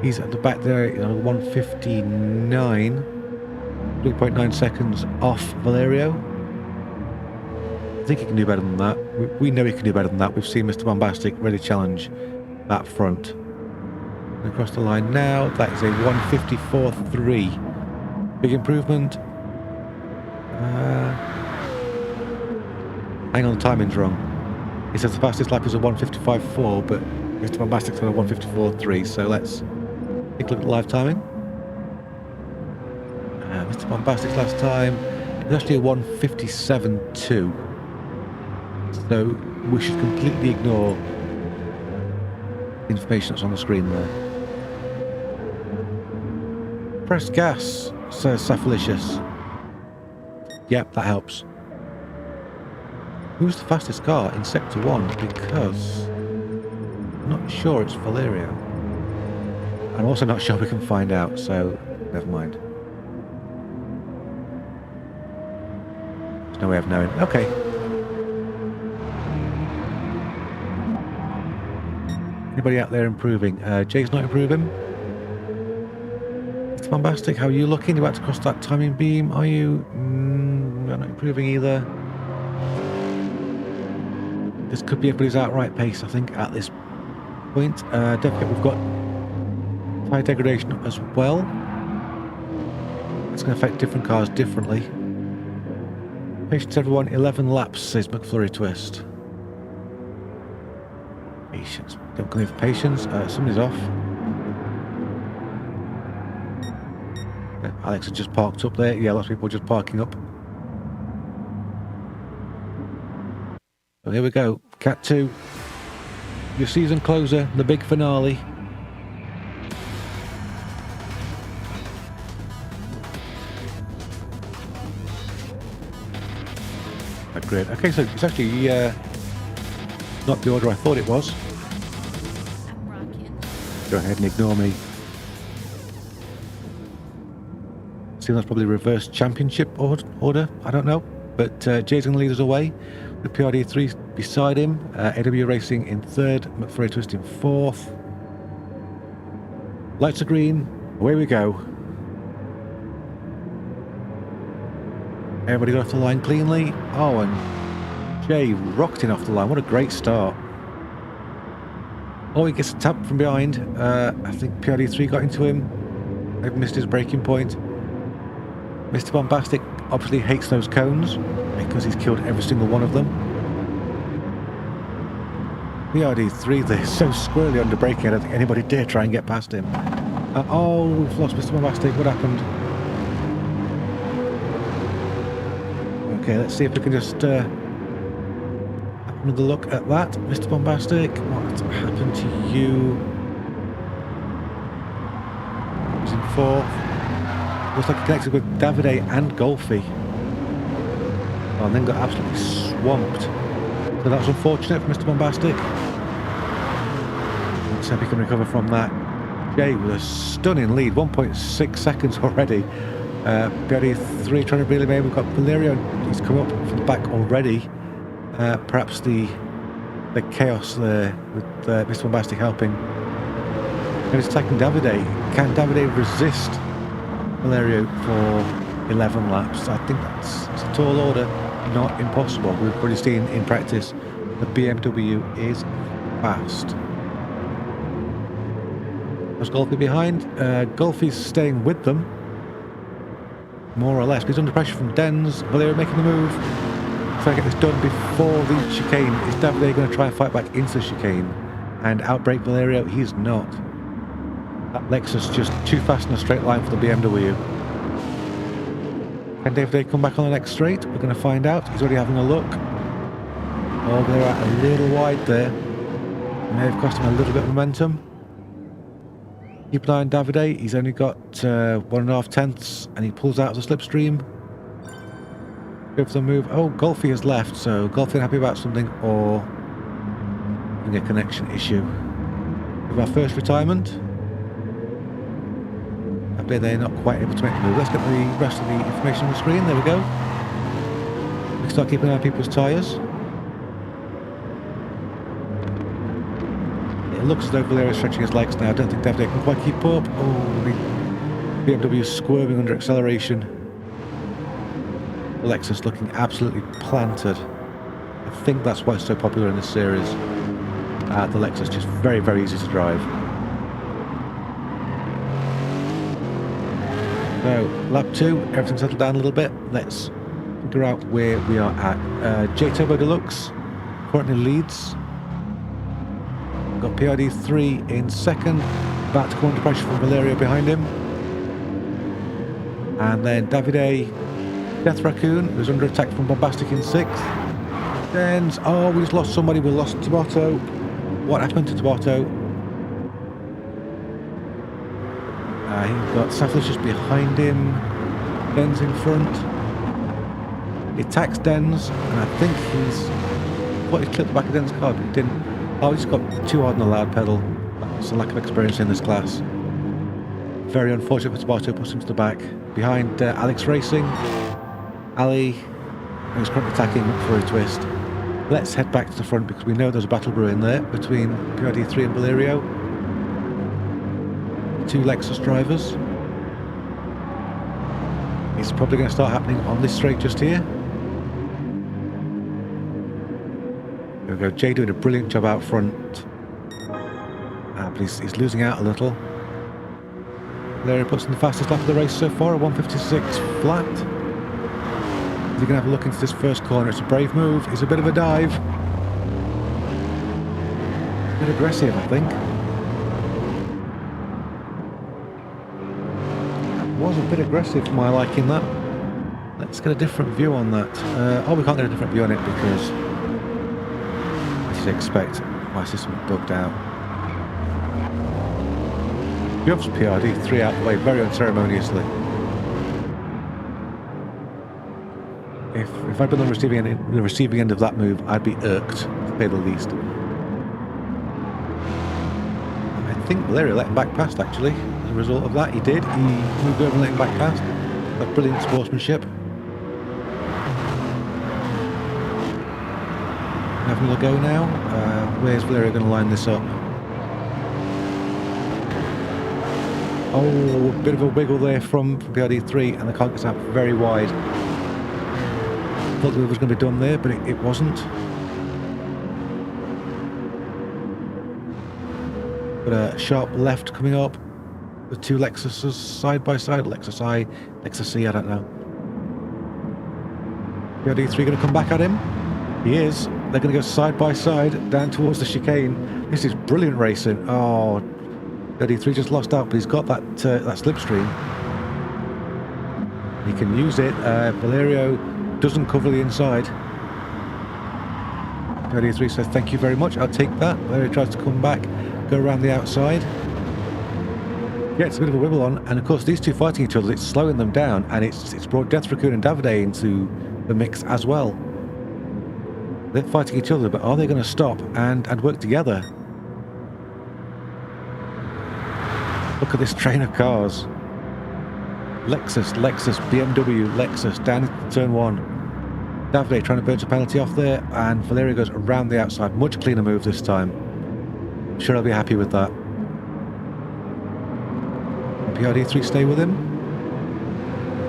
He's at the back there, 1:59, 3.9 seconds off Valerio. I think he can do better than that. We know he can do better than that. We've seen Mr. Bombastic really challenge that front. And across the line now, that is a 1:54.3. Big improvement. Hang on, the timing's wrong. He says the fastest lap is a 1:55.4, but Mr. Bombastic's on a 1:54.3, so let's take a look at the live timing. Mr. Bombastic's last time is actually a 1:57.2. So we should completely ignore the information that's on the screen there. Press gas, says Safalicious. Yep, that helps. Who's the fastest car in Sector 1? Because I'm not sure it's Valerio. I'm also not sure we can find out, so never mind. There's no way of knowing. Okay. Anybody out there improving? Jay's not improving. It's Bombastic, how are you looking? You're about to cross that timing beam, are you? You're not improving either. This could be everybody's outright pace, I think, at this point. Don't forget we've got tyre degradation as well. It's going to affect different cars differently. Patience everyone, 11 laps, says McFlurry Twist. Patience. Don't believe patience. Somebody's off. Alex has just parked up there. Yeah, lots of people just parking up. So here we go. Cat 2. Your season closer, the big finale. Great. Okay, so it's actually not the order I thought it was. Go ahead and ignore me. See, that's probably reverse championship order. I don't know. But Jay's going to lead us away. The PRD3 beside him. AW Racing in 3rd. McFurry Twist in 4th. Lights are green. Away we go. Everybody got off the line cleanly. Oh, and Jay rocketing off the line. What a great start. Oh, he gets a tap from behind. I think PRD3 got into him. Maybe missed his braking point. Mr. Bombastic obviously hates those cones because he's killed every single one of them. PRD3, they're so squirrely under braking, I don't think anybody dare try and get past him. Oh, we've lost Mr. Bombastic. What happened? Okay, let's see if we can just have another look at that. Mr. Bombastic, what happened to you? He's in 4th. Looks like he connected with Davide and Golfy. Oh, and then got absolutely swamped. So that was unfortunate for Mr. Bombastic. Let's see if he can recover from that. Jay with a stunning lead, 1.6 seconds already. PRD3 trying to reel him in. We've got Valerio, he's come up from the back already. Perhaps the chaos there with Mr. Bombastic helping. And he's attacking Davide. Can Davide resist Valerio for 11 laps? I think it's a tall order, not impossible. We've already seen in practice the BMW is fast. There's Golfy behind. Golfy's staying with them, more or less. But he's under pressure from Dens. Valerio making the move. Trying to get this done before the chicane. Is Davide going to try and fight back into the chicane and outbrake Valerio? He's not. That Lexus just too fast in a straight line for the BMW. Can Davide come back on the next straight? We're going to find out. He's already having a look. Oh, they're out a little wide there. May have cost him a little bit of momentum. Keep an eye on Davide. He's only got 1.5 tenths and he pulls out of the slipstream. Go for the move. Oh, Golfy has left, so Golfy happy about something or having a connection issue. We have our first retirement. I bet they're not quite able to make the move. Let's get the rest of the information on the screen. There we go. We can start keeping an eye on people's tyres. It looks as though Valerio is stretching his legs now. I don't think Davide can quite keep up. Oh, the BMW is squirming under acceleration. The Lexus looking absolutely planted. I think that's why it's so popular in this series. The Lexus just very, very easy to drive. So, lap 2, everything settled down a little bit. Let's figure out where we are at. J Turbo Deluxe currently leads. Got PRD3 in 2nd, about to come under pressure from Valerio behind him. And then Davide, Death Raccoon, who's under attack from Bombastic in 6th. Dens, oh, we just lost somebody, we lost Tabotto. What happened to Tabotto? He's got Saflis just behind him, Dens in front. He attacks Dens, and I think he clipped the back of Dens' car, but he didn't. Oh, he's got too hard on the loud pedal. That's a lack of experience in this class. Very unfortunate for Tabotto, puts him to the back. Behind Alex Racing, Ali, who's currently attacking for a twist. Let's head back to the front because we know there's a battle brewing there between PRD3 and Valerio. 2 Lexus drivers. It's probably going to start happening on this straight just here. There we go, Jay doing a brilliant job out front. But he's losing out a little. Valerio puts in the fastest lap of the race so far, a 1:56 flat. He's going to have a look into this first corner. It's a brave move. It's a bit of a dive. A bit aggressive, I think. was a bit aggressive for my liking, that. Let's get a different view on that. Oh, we can't get a different view on it because, as you'd expect, my system bugged out. Jobs PRD 3 out the way very unceremoniously. If I'd been on the receiving end of that move, I'd be irked, to say the least. I think Valerio let him back past, actually. As a result of that, he did. He moved over and let him back past. That's brilliant sportsmanship. Having a go now. Where's Valerio going to line this up? Oh, a bit of a wiggle there from PRD3, and the car gets out very wide. Thought the move was going to be done there, but it wasn't. Got a sharp left coming up. The two Lexuses side by side. Lexus I, Lexus C, I don't know. PRD3 going to come back at him. He is. They're going to go side by side down towards the chicane. This is brilliant racing. Oh, PRD3 just lost out, but he's got that slipstream. He can use it. Valerio doesn't cover the inside. PRD3 says, thank you very much, I'll take that. Valerio tries to come back, go around the outside. Gets a bit of a wibble on, and of course these two fighting each other, it's slowing them down, and it's brought Death Raccoon and Davide into the mix as well. They're fighting each other, but are they going to stop and work together? Look at this train of cars. Lexus, BMW, Lexus, down into turn 1. Davide trying to burn a penalty off there, and Valerio goes around the outside. Much cleaner move this time. I'm sure I'll be happy with that. PRD3 stay with him?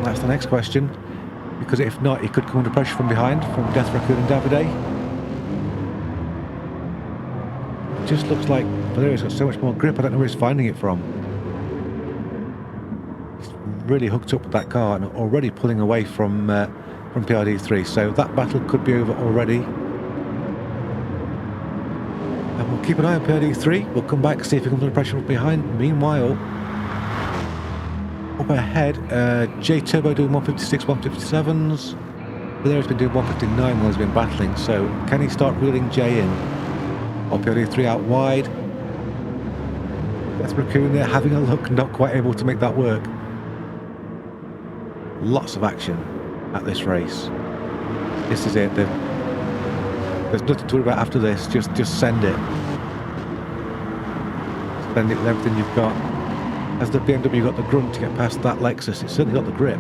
That's the next question. Because if not, he could come under pressure from behind, from Death Raccoon and Davide. It just looks like Valerio's got so much more grip, I don't know where he's finding it from. Really hooked up with that car and already pulling away from PRD3, so that battle could be over already. And we'll keep an eye on PRD3. We'll come back, see if he comes under pressure from behind. Meanwhile, up ahead, J Turbo doing 156, 157s. Valerio's been doing 159 while he's been battling, so can he start reeling J in? Or PRD3 out wide. That's Raccoon there having a look, not quite able to make that work. Lots of action at this race. This is it. There's nothing to worry about after this. Just send it. Spend it with everything you've got. As the BMW got the grunt to get past that Lexus, it's certainly got the grip.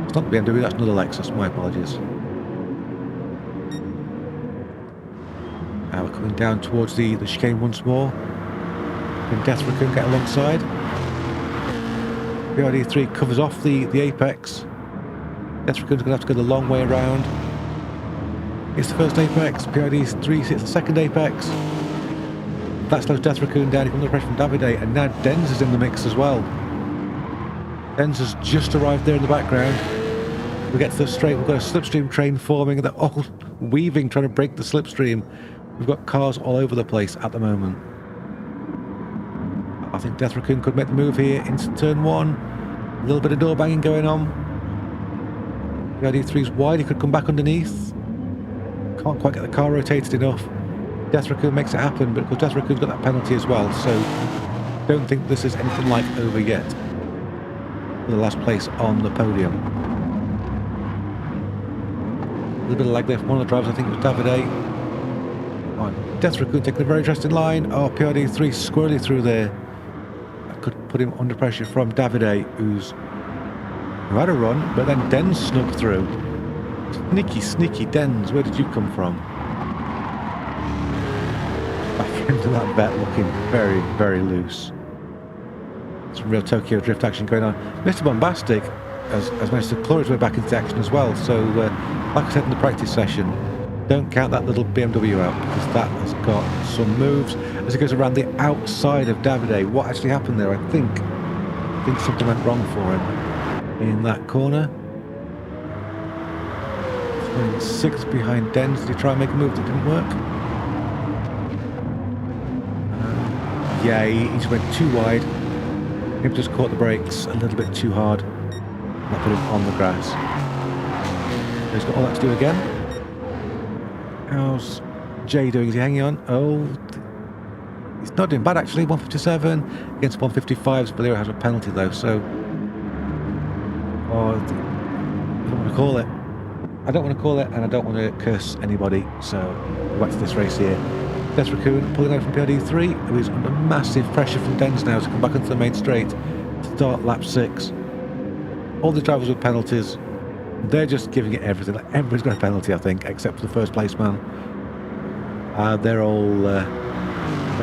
It's not the BMW, that's another Lexus. My apologies. Now we're coming down towards the chicane once more. Can Death Raccoon get alongside? PRD3 covers off the apex. Death Raccoon's going to have to go the long way around. It's the first apex. PRD3 hits the second apex. That slows Death Raccoon down. He comes under pressure from Davide, and now Denz is in the mix as well. Denz has just arrived there in the background. We get to the straight. We've got a slipstream train forming. They're all weaving, trying to break the slipstream. We've got cars all over the place at the moment. I think Death Raccoon could make the move here into turn 1. A little bit of door banging going on. PRD3's wide, he could come back underneath. Can't quite get the car rotated enough. Death Raccoon makes it happen, but of course Death Raccoon's got that penalty as well, so don't think this is anything like over yet. For the last place on the podium. A little bit of lag there from one of the drivers, I think it was Davide. Oh, Death Raccoon taking a very interesting line. Oh, PRD3 squirrely through there. That could put him under pressure from Davide, who had a run, but then Denz snuck through. Sneaky Denz, where did you come from? Back into that bet looking very, very loose. Some real Tokyo drift action going on. Mr. Bombastic has managed to claw his way back into action as well, so like I said in the practice session, don't count that little BMW out, because that has got some moves as it goes around the outside of Davide. What actually happened there? I think something went wrong for him in that corner. Running 6th behind Denz. Did he try and make a move that didn't work? Yeah, he just went too wide. Maybe just caught the brakes a little bit too hard. Not put him on the grass. He's got all that to do again. How's Jay doing? Is he hanging on? Oh, he's not doing bad actually. 157 against 155. Valerio has a penalty though, so I don't want to call it. I don't want to call it, and I don't want to curse anybody. So back to this race here. Des Raccoon pulling out from PRD3, who is under massive pressure from Dens now to come back into the main straight to start lap 6. All the drivers with penalties, they're just giving it everything. Like, everybody's got a penalty, I think, except for the first place man. They're all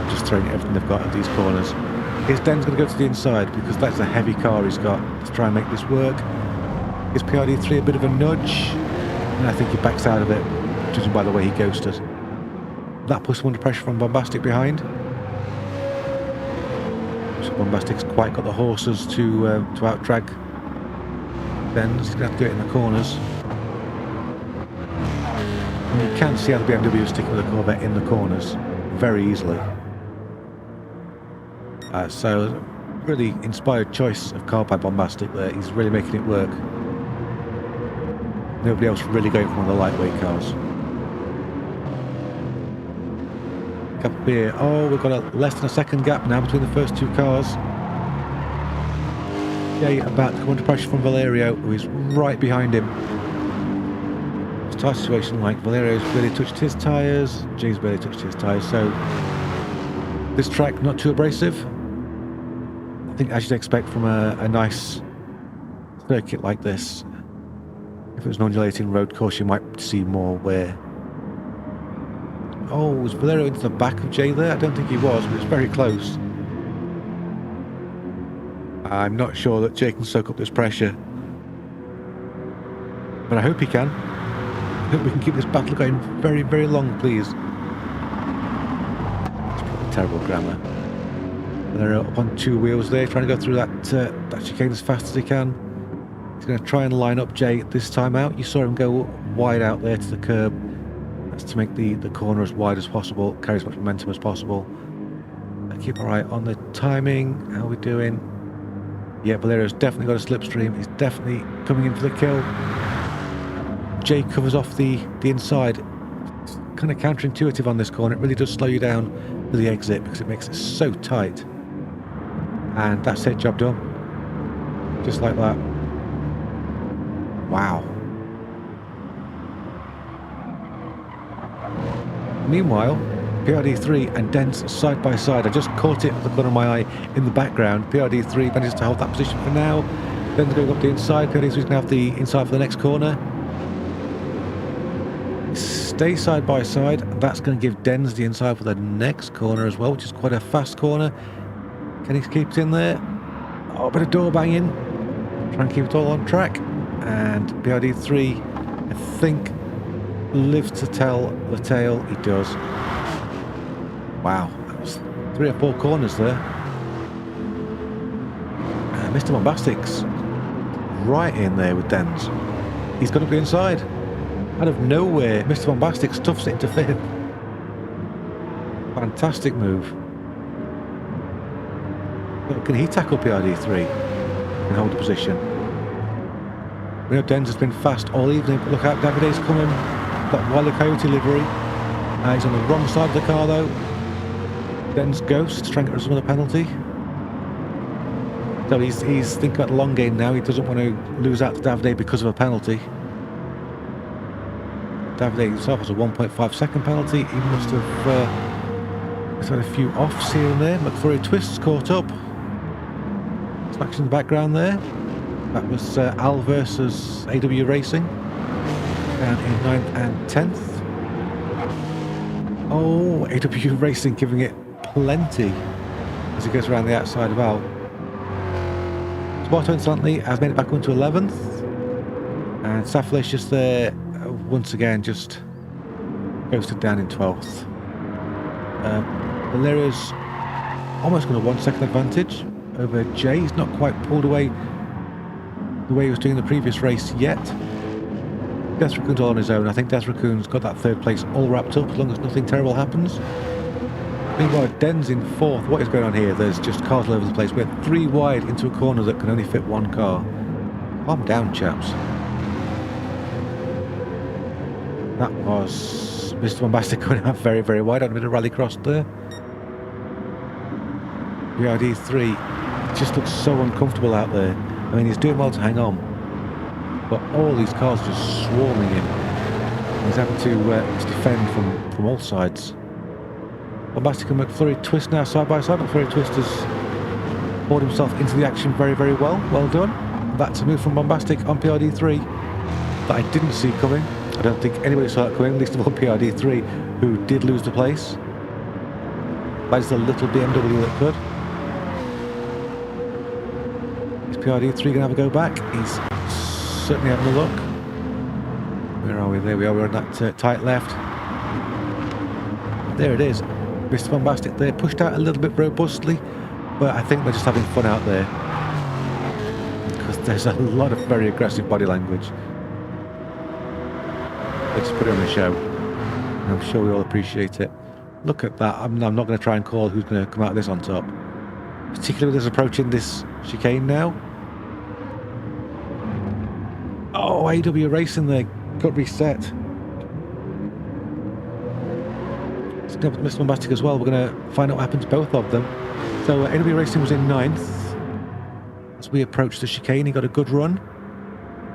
just throwing everything they've got at these corners. Is Den's going to go to the inside because that's a heavy car he's got to try and make this work? Is PRD3 a bit of a nudge? And I think he backs out of it, judging by the way he ghosted. That puts him under pressure from Bombastic behind. So Bombastic's quite got the horses to out-drag Den's. He's going to have to do it in the corners. And you can see how the BMW is sticking with the Corvette in the corners very easily. So, really inspired choice of car by Bombastic there. He's really making it work. Nobody else really going for one of the lightweight cars. Up here. Oh, we've got a less than a second gap now between the first two cars. Jay about to come under pressure from Valerio, who is right behind him. It's a tyre situation like Valerio's barely touched his tyres, Jay's barely touched his tyres, so this track not too abrasive. I think as you'd expect from a nice circuit like this. If it was an undulating road course, you might see more wear. Oh, was Valerio into the back of Jay there? I don't think he was, but it's very close. I'm not sure that Jay can soak up this pressure. But I hope he can. I hope we can keep this battle going very, very long, please. It's probably terrible grammar. Valerio up on two wheels there, trying to go through that chicane as fast as he can. He's going to try and line up Jay this time out. You saw him go wide out there to the curb. That's to make the corner as wide as possible, carry as much momentum as possible. Keep our eye on the timing. How are we doing? Yeah, Valerio's definitely got a slipstream. He's definitely coming in for the kill. Jay covers off the inside. It's kind of counterintuitive on this corner. It really does slow you down for the exit because it makes it so tight. And that's it, job done. Just like that. Wow. Meanwhile, PRD3 and Dens side by side. I just caught it at the corner of my eye in the background. PRD3 manages to hold that position for now. Dens going up the inside. PRD3's going to have the inside for the next corner. Stay side by side. That's going to give Dens the inside for the next corner as well, which is quite a fast corner. Can he keep it in there? Oh, a bit of door banging. Try and keep it all on track. And PRD3, I think, lives to tell the tale. He does. Wow, that was 3 or 4 corners there. Mr. Bombastic's right in there with Dens. He's got to be inside. Out of nowhere, Mr. Bombastic stuffs it into 5th. Fantastic move. But can he tackle PRD3 and hold the position? We know Dens has been fast all evening, but look out, Davide's coming. That Wile E. Coyote livery. He's on the wrong side of the car though. Dens Ghost trying to get rid of some of the penalty. So he's thinking about the long game now. He doesn't want to lose out to Davide because of a penalty. Davide himself has a 1.5 second penalty. He must have had a few offs here and there. McFlurry Twists caught up. Some action in the background there. That was Al versus AW Racing. Down in 9th and 10th. Oh, AW Racing giving it plenty as he goes around the outside of Al. Spotto instantly has made it back into 11th. And Safalicious there, once again, just ghosted down in 12th. Valerio's almost got a 1 second advantage over Jay. He's not quite pulled away the way he was doing the previous race yet. Death Raccoon's all on his own. I think Death Raccoon's got that 3rd place all wrapped up as long as nothing terrible happens. Meanwhile, Den's in 4th. What is going on here? There's just cars all over the place. We're 3 wide into a corner that can only fit 1 car. Calm down, chaps. That was Mr. Bombastic going out very, very wide on a bit of rallycross there. BRD3 just looks so uncomfortable out there. I mean, he's doing well to hang on, but all these cars are just swarming him. He's having to defend from all sides. Bombastic and McFlurry Twist now side by side. McFlurry Twist has poured himself into the action very, very well. Well done. That's a move from Bombastic on PRD3 that I didn't see coming. I don't think anybody saw that coming, least of all PRD3, who did lose the place. That is the little BMW that could. Is PRD3 going to have a go back? He's certainly having a look. Where are we? There we are. We're on that tight left. There it is. Mr. Bombastic there, pushed out a little bit robustly, but I think they're just having fun out there. Because there's a lot of very aggressive body language. Let's put it on the show. I'm sure we all appreciate it. Look at that. I'm not going to try and call who's going to come out of this on top. Particularly with us approaching this chicane now. Oh, AW Racing there. Got reset. It's going to Mr. Bombastic as well. We're going to find out what happens to both of them. So AW Racing was in 9th. As we approached the chicane, he got a good run.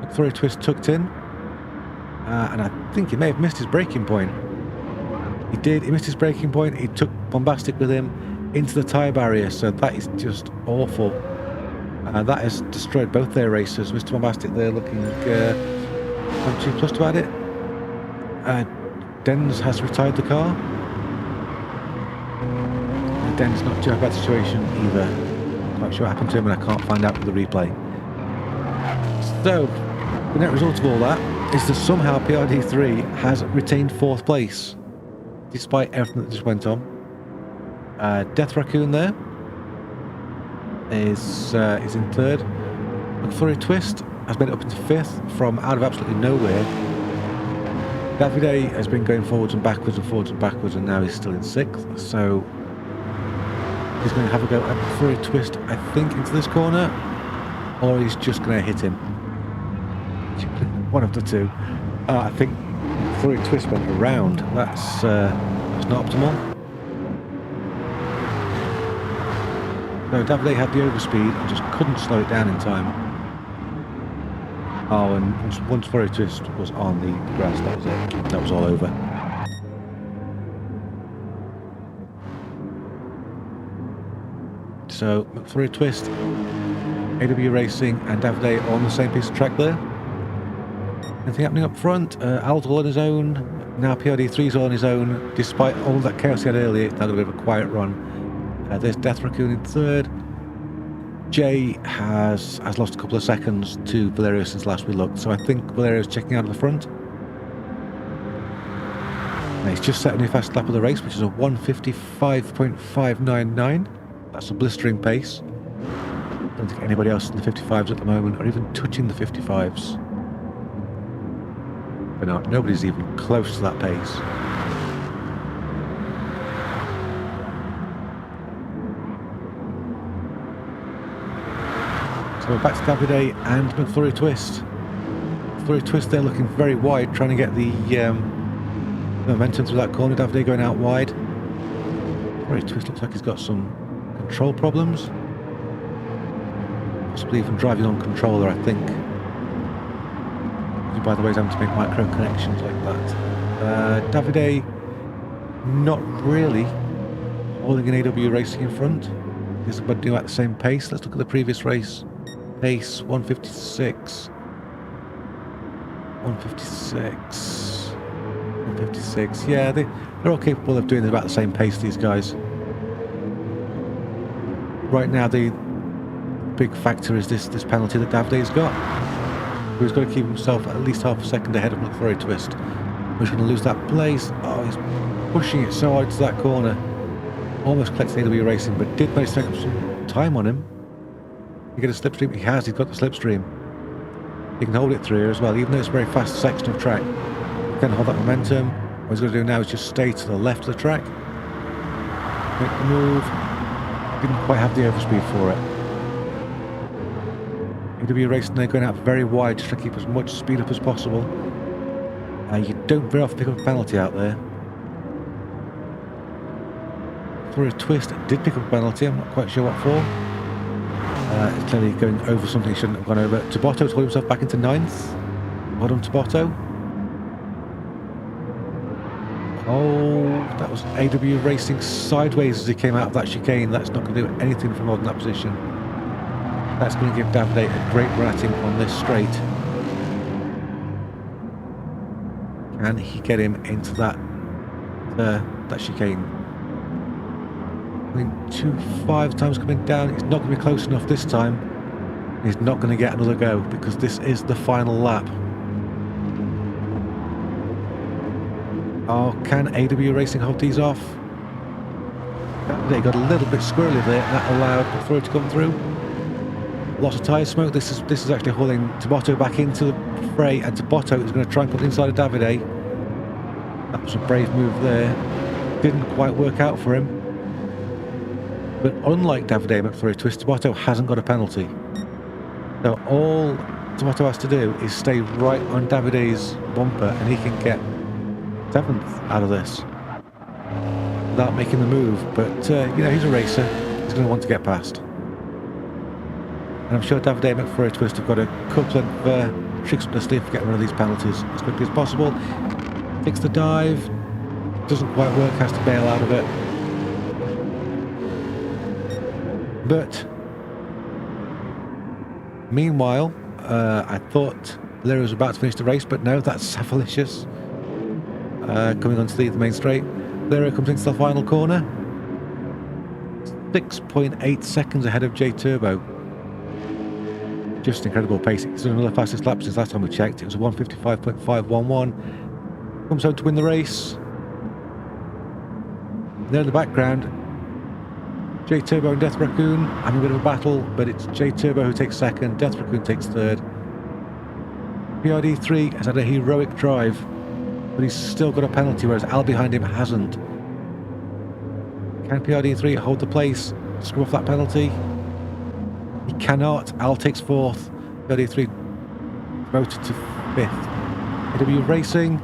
McFlurry Twist tucked in. And I think he may have missed his braking point. He did. He missed his braking point. He took Bombastic with him into the tyre barrier. So that is just awful. That has destroyed both their races. Mr. Bombastic there looking not too plussed about it. Denz has retired the car. Den's not too bad situation either. Not sure what happened to him, and I can't find out with the replay. So the net result of all that is that somehow PRD3 has retained 4th place, despite everything that just went on. Death Raccoon there is in 3rd. McFlurry Twist has made it up into 5th from out of absolutely nowhere. Davide has been going forwards and backwards and forwards and backwards, and now he's still in 6th. So he's going to have a go at McFlurry Twist, I think, into this corner, or he's just going to hit him. One of the two. I think McFlurry Twist went around. That's not optimal. No, Davide had the overspeed and just couldn't slow it down in time. Oh, and once McFlurry Twist was on the grass, that was it. That was all over. So McFlurry Twist, AW Racing and Davide on the same piece of track there. Anything happening up front? Al's all on his own. Now PRD3's all on his own. Despite all that chaos he had earlier, it's had a bit of a quiet run. There's Death Raccoon in 3rd. Jay has lost a couple of seconds to Valerio since last we looked, so I think Valerio's checking out of the front. Now he's just set a new fast lap of the race, which is a 1:55.599. That's a blistering pace. I don't think anybody else in the 55s at the moment, or even touching the 55s. But no, nobody's even close to that pace. So we're back to Davide and McFlurry Twist. McFlurry Twist there looking very wide, trying to get the momentum through that corner. Davide going out wide. McFlurry Twist looks like he's got some control problems. Possibly even driving on controller, I think. By the way, he's having to make micro connections like that. Davide not really holding an AW Racing in front. He's about to do at the same pace. Let's look at the previous race. Pace 156. 156. 156. Yeah, they're all capable of doing about the same pace, these guys. Right now, the big factor is this penalty that Davide's got. He's got to keep himself at least half a second ahead of McFlurry Twist. He's going to lose that place. Oh, he's pushing it so hard to that corner. Almost collects AW Racing, but did manage to take up some time on him. You get a slipstream? He has. He's got the slipstream. He can hold it through here as well, even though it's a very fast section of track. He can hold that momentum. What he's going to do now is just stay to the left of the track. make the move. Didn't quite have the overspeed for it. AW Racing, they're going out very wide just to keep as much speed up as possible. You don't very often pick up a penalty out there. For a twist, did pick up a penalty, I'm not quite sure what for. It's clearly going over something he shouldn't have gone over. Tabotto's got himself back into 9th. Well done, Tabotto. Oh, that was AW Racing sideways as he came out of that chicane. That's not going to do anything from holding that position. That's going to give Davide a great run at him on this straight. Can he get him into that chicane? I mean, 2.5 times coming down. He's not going to be close enough this time. He's not going to get another go because this is the final lap. Oh, can AW Racing hold these off? They got a little bit squirrely there, and that allowed Froome to come through. Lots of tyre smoke. This is actually hauling Tabotto back into the fray, and Tabotto is going to try and put inside of Davide. That was a brave move there. Didn't quite work out for him. But unlike Davide McFlurry Twist, Tabotto hasn't got a penalty. So all Tabotto has to do is stay right on Davide's bumper, and he can get 7th out of this without making the move. But you know, he's a racer. He's going to want to get past. And I'm sure Davide McFlurry Twist have got a couple of tricks up their sleeve for getting rid of these penalties as quickly as possible. Takes the dive. Doesn't quite work. Has to bail out of it. But meanwhile, I thought Valerio was about to finish the race, but no, that's Safalicious coming onto the main straight. Valerio comes into the final corner. 6.8 seconds ahead of J Turbo. Just incredible pace. It's another fastest lap since last time we checked. It was a 1:55.511. Comes home to win the race. There in the background, J Turbo and Death Raccoon having a bit of a battle, but it's J Turbo who takes 2nd, Death Raccoon takes 3rd. PRD3 has had a heroic drive, but he's still got a penalty, whereas Al behind him hasn't. Can PRD3 hold the place, screw off that penalty? He cannot. Al takes 4th, PRD3 promoted to 5th. AW Racing.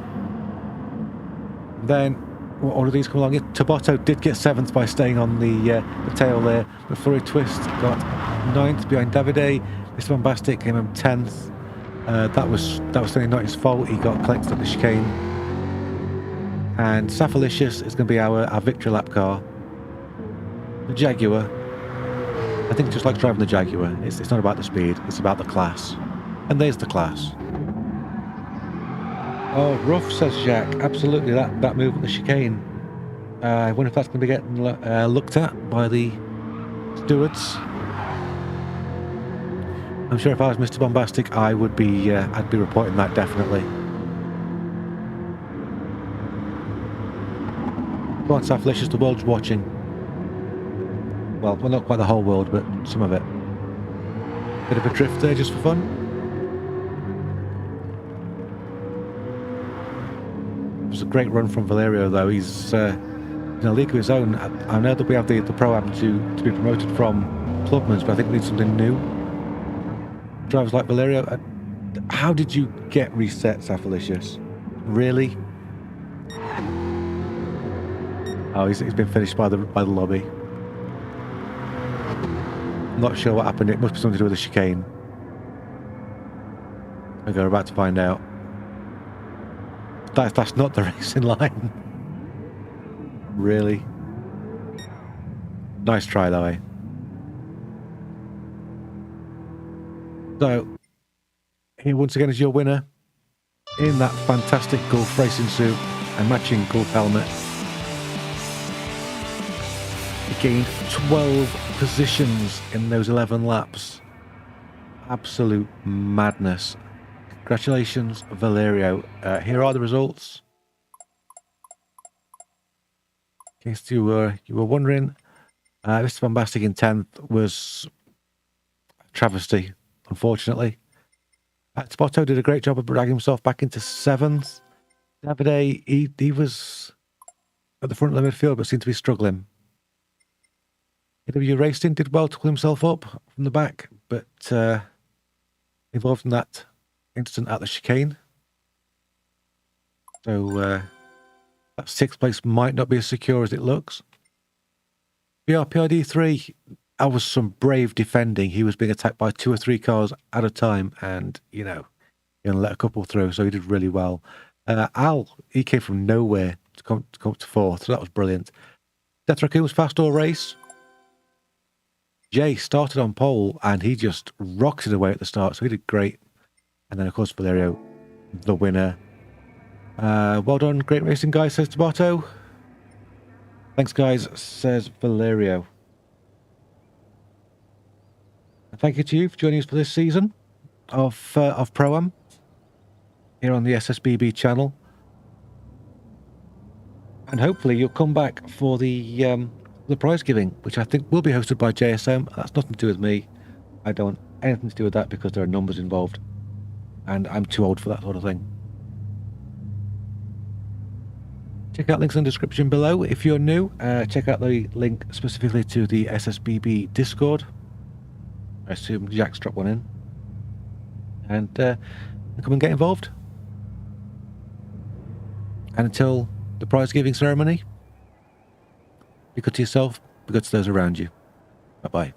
Then what order these come along in? Tabotto did get 7th by staying on the tail there. But Flurry Twist got 9th behind Davide. Mr. Bombastic came in 10th. That was certainly not his fault. He got collected at the chicane. And Safalicious is going to be our victory lap car. The Jaguar. I think just like driving the Jaguar. It's not about the speed. It's about the class. And there's the class. Oh, rough, says Jack. Absolutely, that move at the chicane. I wonder if that's going to be getting looked at by the stewards. I'm sure if I was Mr. Bombastic, I would be. I'd be reporting that definitely. Come on, Safalicious, the world's watching. Well, not quite the whole world, but some of it. Bit of a drift there, just for fun. It was a great run from Valerio, though. He's in a league of his own. I know that we have the Pro-Am to be promoted from Clubman's, but I think we need something new. Drivers like Valerio. How did you get reset, Safalicious? Really? Oh, he's been finished by the lobby. Not sure what happened. It must be something to do with the chicane. Okay, we're about to find out. That's not the racing line. Really? Nice try, though, eh? So, here once again is your winner in that fantastic Gulf racing suit and matching Gulf helmet. He gained 12 positions in those 11 laps. Absolute madness. Congratulations, Valerio. Here are the results. In case you were wondering, Mr. Bombastic in 10th was a travesty, unfortunately. Tabotto did a great job of dragging himself back into 7th. Davide, he was at the front of the midfield, but seemed to be struggling. AW Racing did well to pull himself up from the back, but involved in that incident at the chicane. So that 6th place might not be as secure as it looks. BRPRD3, that was some brave defending. He was being attacked by 2 or 3 cars at a time, and, you know, he only let a couple through, so he did really well. Al, he came from nowhere to come up to 4th, so that was brilliant. Death Raccoon was fast all race. Jay started on pole, and he just rocketed away at the start, so he did great. And then, of course, Valerio, the winner. Well done, great racing, guys, says Tomato. Thanks, guys, says Valerio. And thank you to you for joining us for this season of Pro-Am here on the SSBB channel. And hopefully you'll come back for the prize giving, which I think will be hosted by JSM. That's nothing to do with me. I don't want anything to do with that because there are numbers involved. And I'm too old for that sort of thing. Check out links in the description below. If you're new, check out the link specifically to the SSBB Discord. I assume Jack's dropped one in. And come and get involved. And until the prize giving ceremony, be good to yourself, be good to those around you. Bye-bye.